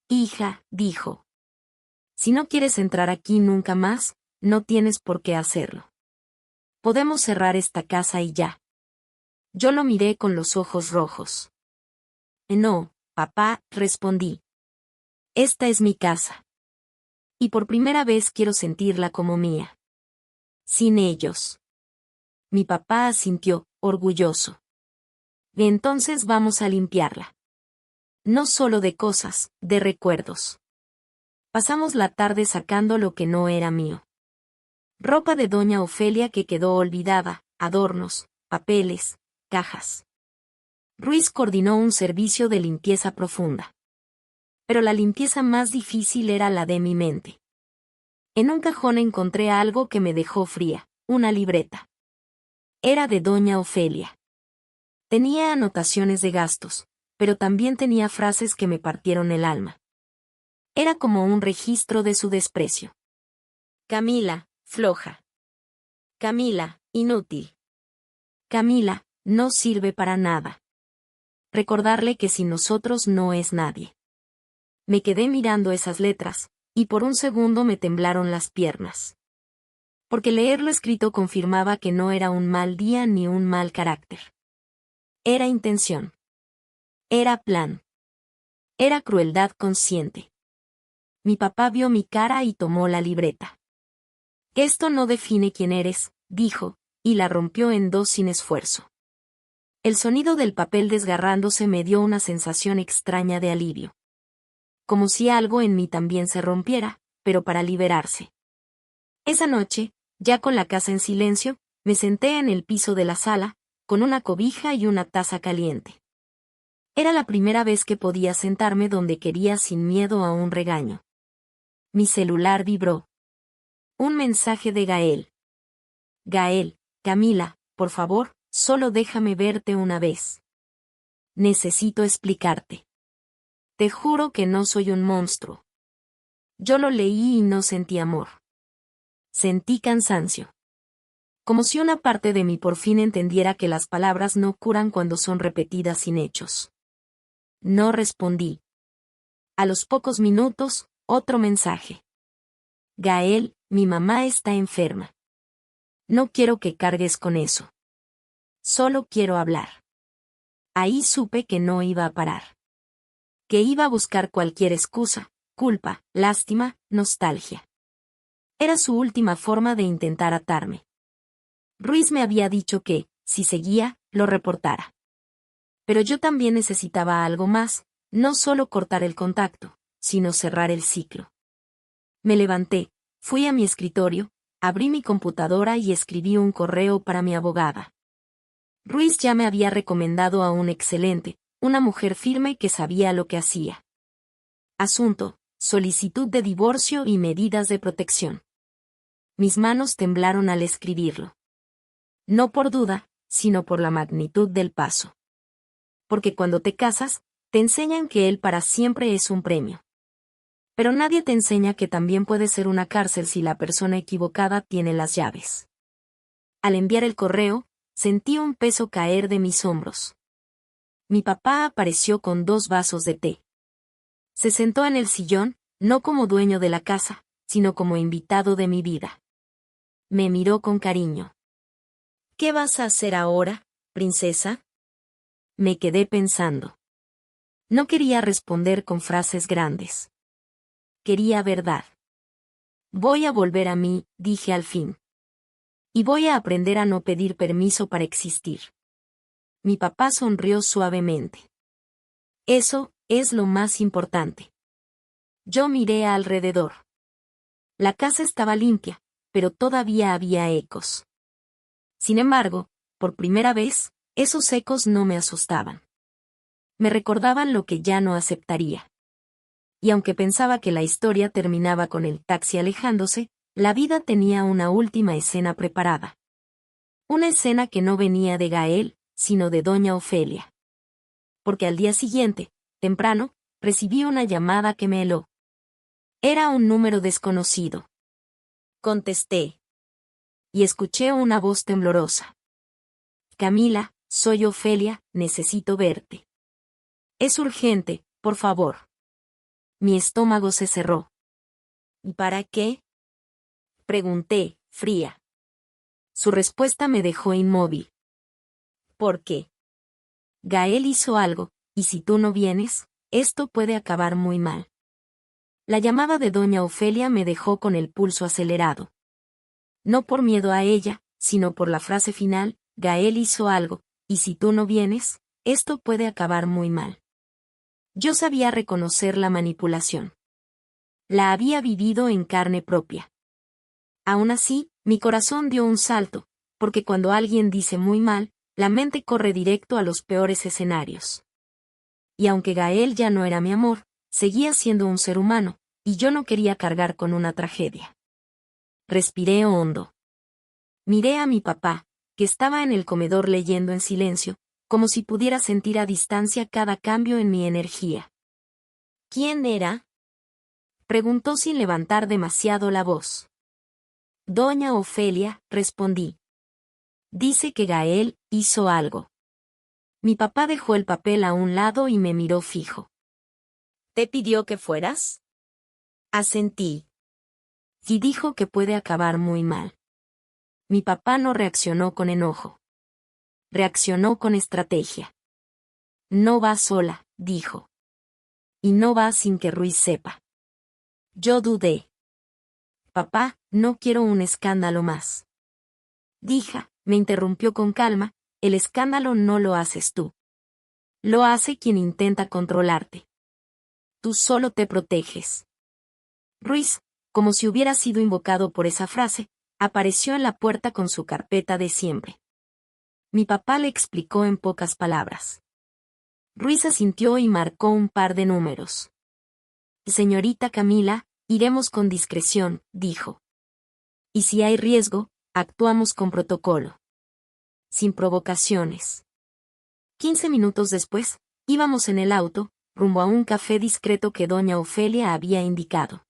Hija, dijo. Si no quieres entrar aquí nunca más, no tienes por qué hacerlo. Podemos cerrar esta casa y ya. Yo lo miré con los ojos rojos. No, papá, respondí. Esta es mi casa. Y por primera vez quiero sentirla como mía. Sin ellos. Mi papá asintió, orgulloso. Entonces vamos a limpiarla. No solo de cosas, de recuerdos. Pasamos la tarde sacando lo que no era mío. Ropa de doña Ofelia que quedó olvidada, adornos, papeles, cajas. Ruiz coordinó un servicio de limpieza profunda. Pero la limpieza más difícil era la de mi mente. En un cajón encontré algo que me dejó fría, una libreta. Era de doña Ofelia. Tenía anotaciones de gastos, pero también tenía frases que me partieron el alma. Era como un registro de su desprecio. Camila, floja. Camila, inútil. Camila, no sirve para nada. Recordarle que sin nosotros no es nadie. Me quedé mirando esas letras, y por un segundo me temblaron las piernas. Porque leer lo escrito confirmaba que no era un mal día ni un mal carácter. Era intención. Era plan. Era crueldad consciente. Mi papá vio mi cara y tomó la libreta. Esto no define quién eres, dijo, y la rompió en dos sin esfuerzo. El sonido del papel desgarrándose me dio una sensación extraña de alivio. Como si algo en mí también se rompiera, pero para liberarse. Esa noche, ya con la casa en silencio, me senté en el piso de la sala, con una cobija y una taza caliente. Era la primera vez que podía sentarme donde quería sin miedo a un regaño. Mi celular vibró. Un mensaje de Gael. Gael, Camila, por favor, solo déjame verte una vez. Necesito explicarte. Te juro que no soy un monstruo. Yo lo leí y no sentí amor. Sentí cansancio. Como si una parte de mí por fin entendiera que las palabras no curan cuando son repetidas sin hechos. No respondí. A los pocos minutos, otro mensaje. Gael, mi mamá está enferma. No quiero que cargues con eso. Solo quiero hablar. Ahí supe que no iba a parar. Que iba a buscar cualquier excusa, culpa, lástima, nostalgia. Era su última forma de intentar atarme. Ruiz me había dicho que, si seguía, lo reportara. Pero yo también necesitaba algo más, no solo cortar el contacto, sino cerrar el ciclo. Me levanté, fui a mi escritorio, abrí mi computadora y escribí un correo para mi abogada. Ruiz ya me había recomendado a un excelente, una mujer firme que sabía lo que hacía. Asunto, solicitud de divorcio y medidas de protección. Mis manos temblaron al escribirlo. No por duda, sino por la magnitud del paso. Porque cuando te casas, te enseñan que él para siempre es un premio. Pero nadie te enseña que también puede ser una cárcel si la persona equivocada tiene las llaves. Al enviar el correo, sentí un peso caer de mis hombros. Mi papá apareció con 2 vasos de té. Se sentó en el sillón, no como dueño de la casa, sino como invitado de mi vida. Me miró con cariño. ¿Qué vas a hacer ahora, princesa? Me quedé pensando. No quería responder con frases grandes. Quería verdad. Voy a volver a mí, dije al fin. Y voy a aprender a no pedir permiso para existir. Mi papá sonrió suavemente. Eso es lo más importante. Yo miré alrededor. La casa estaba limpia, pero todavía había ecos. Sin embargo, por primera vez, esos ecos no me asustaban. Me recordaban lo que ya no aceptaría. y aunque pensaba que la historia terminaba con el taxi alejándose, la vida tenía una última escena preparada. Una escena que no venía de Gael, sino de doña Ofelia. Porque al día siguiente, temprano, recibí una llamada que me heló. Era un número desconocido. Contesté. Y escuché una voz temblorosa. Camila, soy Ofelia, necesito verte. Es urgente, por favor. Mi estómago se cerró. ¿Y para qué? Pregunté, fría. Su respuesta me dejó inmóvil. ¿Por qué? Gael hizo algo, y si tú no vienes, esto puede acabar muy mal. La llamada de doña Ofelia me dejó con el pulso acelerado. No por miedo a ella, sino por la frase final, Gael hizo algo, y si tú no vienes, esto puede acabar muy mal. Yo sabía reconocer la manipulación. La había vivido en carne propia. Aún así, mi corazón dio un salto, porque cuando alguien dice muy mal, la mente corre directo a los peores escenarios. Y aunque Gael ya no era mi amor, seguía siendo un ser humano, y yo no quería cargar con una tragedia. Respiré hondo. Miré a mi papá, que estaba en el comedor leyendo en silencio, como si pudiera sentir a distancia cada cambio en mi energía. ¿Quién era? Preguntó sin levantar demasiado la voz. Doña Ofelia, respondí. Dice que Gael hizo algo. Mi papá dejó el papel a un lado y me miró fijo. ¿Te pidió que fueras? Asentí. Y dijo que puede acabar muy mal. Mi papá no reaccionó con enojo. Reaccionó con estrategia. No va sola, dijo. Y no va sin que Ruiz sepa. Yo dudé. Papá, no quiero un escándalo más. Dija, me interrumpió con calma, el escándalo no lo haces tú. Lo hace quien intenta controlarte. Tú solo te proteges. Ruiz, como si hubiera sido invocado por esa frase, apareció en la puerta con su carpeta de siempre. Mi papá le explicó en pocas palabras. Ruiz asintió y marcó un par de números. Señorita Camila, iremos con discreción, dijo. Y si hay riesgo, actuamos con protocolo. Sin provocaciones. 15 minutos después, íbamos en el auto, rumbo a un café discreto que doña Ofelia había indicado.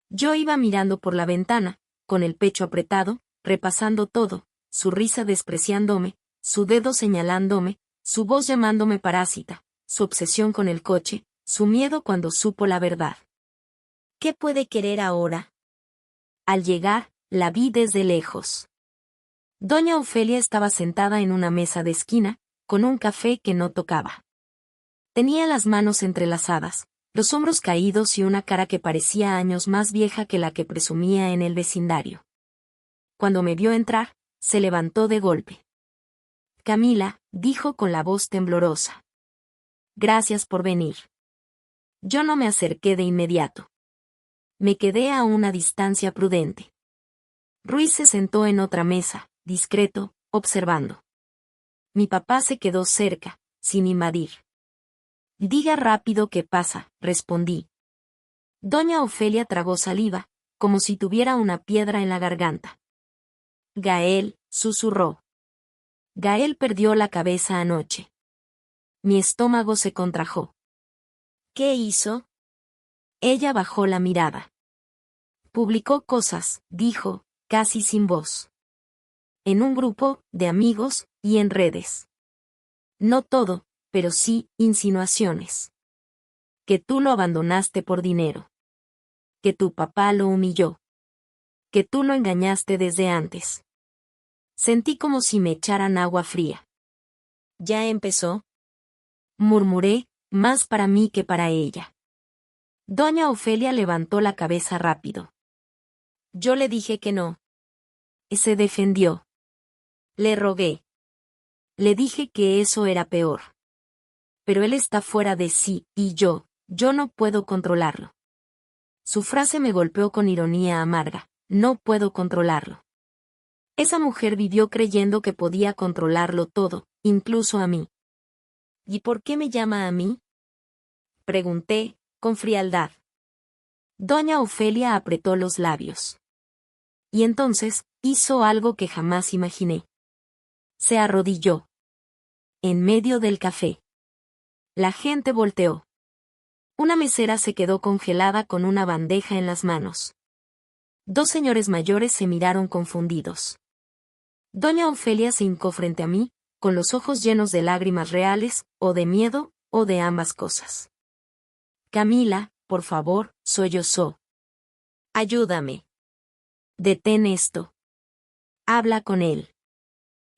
Yo iba mirando por la ventana, con el pecho apretado, repasando todo, su risa despreciándome, su dedo señalándome, su voz llamándome parásita, su obsesión con el coche, su miedo cuando supo la verdad. ¿Qué puede querer ahora? Al llegar, la vi desde lejos. Doña Ofelia estaba sentada en una mesa de esquina, con un café que no tocaba. Tenía las manos entrelazadas, los hombros caídos y una cara que parecía años más vieja que la que presumía en el vecindario. Cuando me vio entrar, se levantó de golpe. Camila, dijo con la voz temblorosa. Gracias por venir. Yo no me acerqué de inmediato. Me quedé a una distancia prudente. Ruiz se sentó en otra mesa, discreto, observando. Mi papá se quedó cerca, sin invadir. Diga rápido qué pasa, respondí. Doña Ofelia tragó saliva, como si tuviera una piedra en la garganta. Gael, susurró. Gael perdió la cabeza anoche. Mi estómago se contrajo. ¿Qué hizo? Ella bajó la mirada. Publicó cosas, dijo, casi sin voz. En un grupo, de amigos, y en redes. No todo, pero sí, insinuaciones. Que tú lo abandonaste por dinero. Que tu papá lo humilló. Que tú lo engañaste desde antes. Sentí como si me echaran agua fría. ¿Ya empezó? Murmuré, más para mí que para ella. Doña Ofelia levantó la cabeza rápido. Yo le dije que no. Se defendió. Le rogué. Le dije que eso era peor. Pero él está fuera de sí, y yo no puedo controlarlo. Su frase me golpeó con ironía amarga. No puedo controlarlo. Esa mujer vivió creyendo que podía controlarlo todo, incluso a mí. ¿Y por qué me llama a mí? Pregunté, con frialdad. Doña Ofelia apretó los labios. Y entonces, hizo algo que jamás imaginé. Se arrodilló. En medio del café. La gente volteó. Una mesera se quedó congelada con una bandeja en las manos. Dos señores mayores se miraron confundidos. Doña Ofelia se hincó frente a mí, con los ojos llenos de lágrimas reales, o de miedo, o de ambas cosas. Camila, por favor, sollozó. Ayúdame. Detén esto. Habla con él.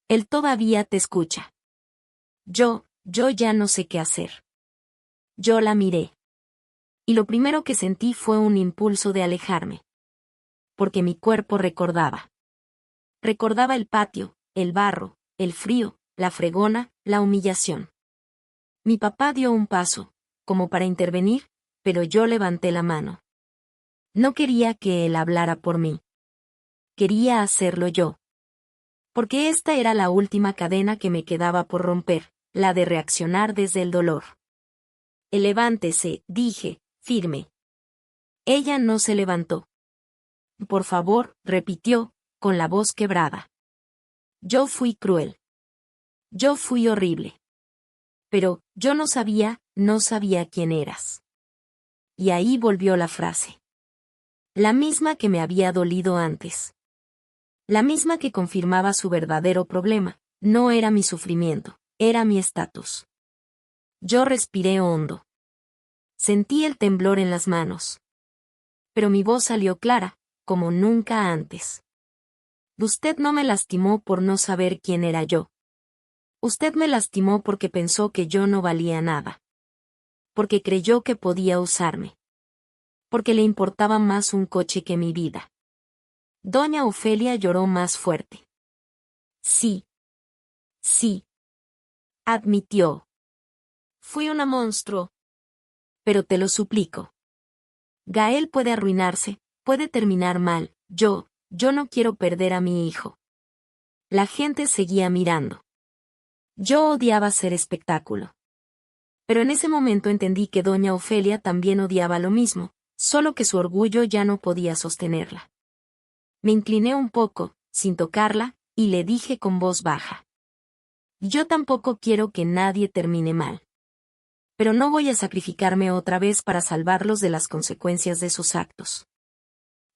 Él todavía te escucha. Yo ya no sé qué hacer. Yo la miré. Y lo primero que sentí fue un impulso de alejarme. Porque mi cuerpo recordaba. Recordaba el patio, el barro, el frío, la fregona, la humillación. Mi papá dio un paso, como para intervenir, pero yo levanté la mano. No quería que él hablara por mí. Quería hacerlo yo. Porque esta era la última cadena que me quedaba por romper, la de reaccionar desde el dolor. Levántese, dije, firme. Ella no se levantó. Por favor, repitió, con la voz quebrada. Yo fui cruel. Yo fui horrible. Pero, yo no sabía quién eras. Y ahí volvió la frase. La misma que me había dolido antes. La misma que confirmaba su verdadero problema, no era mi sufrimiento, era mi estatus. Yo respiré hondo. Sentí el temblor en las manos. Pero mi voz salió clara, como nunca antes. Usted no me lastimó por no saber quién era yo. Usted me lastimó porque pensó que yo no valía nada. Porque creyó que podía usarme. Porque le importaba más un coche que mi vida. Doña Ofelia lloró más fuerte. Sí. Sí. Admitió. Fui una monstruo. Pero te lo suplico. Gael puede arruinarse, puede terminar mal, yo no quiero perder a mi hijo. La gente seguía mirando. Yo odiaba ser espectáculo. Pero en ese momento entendí que doña Ofelia también odiaba lo mismo, solo que su orgullo ya no podía sostenerla. Me incliné un poco, sin tocarla, y le dije con voz baja. Yo tampoco quiero que nadie termine mal. Pero no voy a sacrificarme otra vez para salvarlos de las consecuencias de sus actos.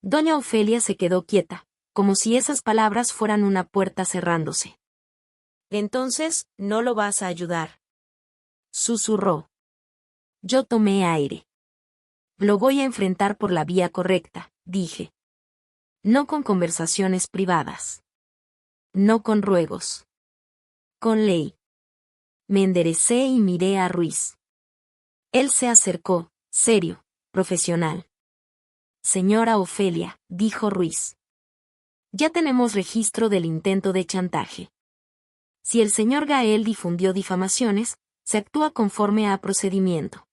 Doña Ofelia se quedó quieta, como si esas palabras fueran una puerta cerrándose. Entonces, ¿no lo vas a ayudar? Susurró. Yo tomé aire. Lo voy a enfrentar por la vía correcta, dije. No con conversaciones privadas. No con ruegos. Con ley. Me enderecé y miré a Ruiz. Él se acercó, serio, profesional. Señora Ofelia, dijo Ruiz. Ya tenemos registro del intento de chantaje. Si el señor Gael difundió difamaciones, se actúa conforme a procedimiento.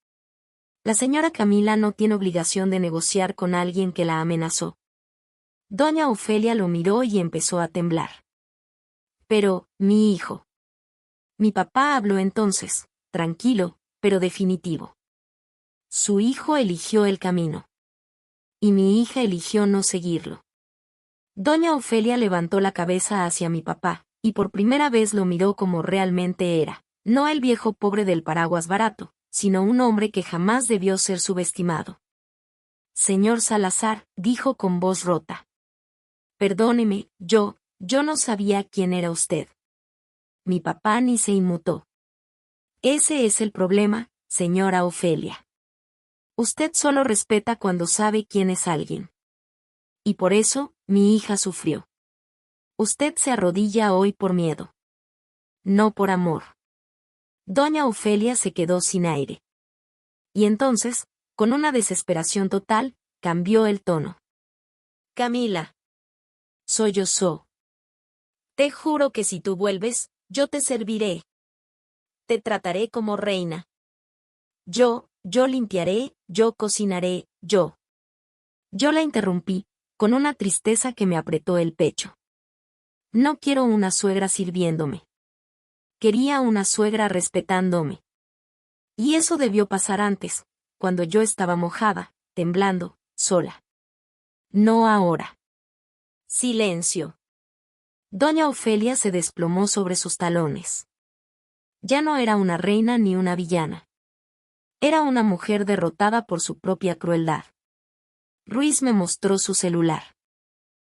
La señora Camila no tiene obligación de negociar con alguien que la amenazó. Doña Ofelia lo miró y empezó a temblar. Pero, mi hijo. Mi papá habló entonces, tranquilo, pero definitivo. Su hijo eligió el camino. Y mi hija eligió no seguirlo. Doña Ofelia levantó la cabeza hacia mi papá, y por primera vez lo miró como realmente era, no el viejo pobre del paraguas barato, sino un hombre que jamás debió ser subestimado. Señor Salazar, dijo con voz rota. Perdóneme, yo no sabía quién era usted. Mi papá ni se inmutó. Ese es el problema, señora Ofelia. Usted solo respeta cuando sabe quién es alguien. Y por eso, mi hija sufrió. Usted se arrodilla hoy por miedo. No por amor. Doña Ofelia se quedó sin aire. Y entonces, con una desesperación total, cambió el tono. Camila. Sollozó. Te juro que si tú vuelves, yo te serviré. Te trataré como reina. Yo limpiaré, yo cocinaré, yo. Yo la interrumpí, con una tristeza que me apretó el pecho. No quiero una suegra sirviéndome. Quería una suegra respetándome. Y eso debió pasar antes, cuando yo estaba mojada, temblando, sola. No ahora. Silencio. Doña Ofelia se desplomó sobre sus talones. Ya no era una reina ni una villana. Era una mujer derrotada por su propia crueldad. Ruiz me mostró su celular.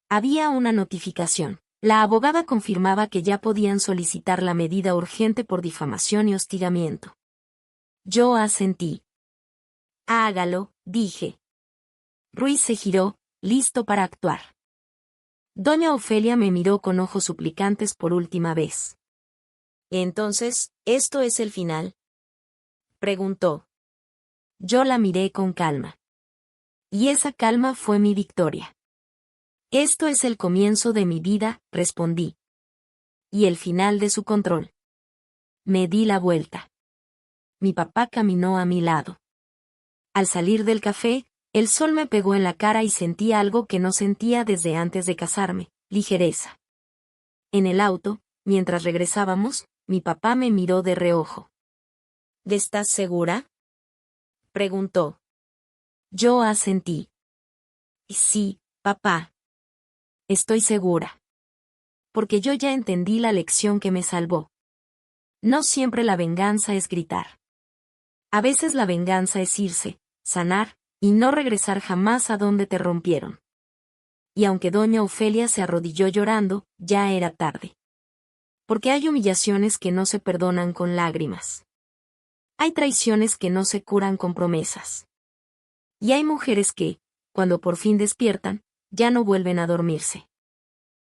Había una notificación. La abogada confirmaba que ya podían solicitar la medida urgente por difamación y hostigamiento. Yo asentí. Hágalo, dije. Ruiz se giró, listo para actuar. Doña Ofelia me miró con ojos suplicantes por última vez. Entonces, ¿esto es el final?, preguntó. Yo la miré con calma. Y esa calma fue mi victoria. Esto es el comienzo de mi vida, respondí. Y el final de su control. Me di la vuelta. Mi papá caminó a mi lado. Al salir del café, el sol me pegó en la cara y sentí algo que no sentía desde antes de casarme, ligereza. En el auto, mientras regresábamos, mi papá me miró de reojo. ¿Estás segura?, preguntó. Yo asentí. Sí, papá. Estoy segura. Porque yo ya entendí la lección que me salvó. No siempre la venganza es gritar. A veces la venganza es irse, sanar, y no regresar jamás a donde te rompieron. Y aunque doña Ofelia se arrodilló llorando, ya era tarde. Porque hay humillaciones que no se perdonan con lágrimas. Hay traiciones que no se curan con promesas. Y hay mujeres que, cuando por fin despiertan, ya no vuelven a dormirse.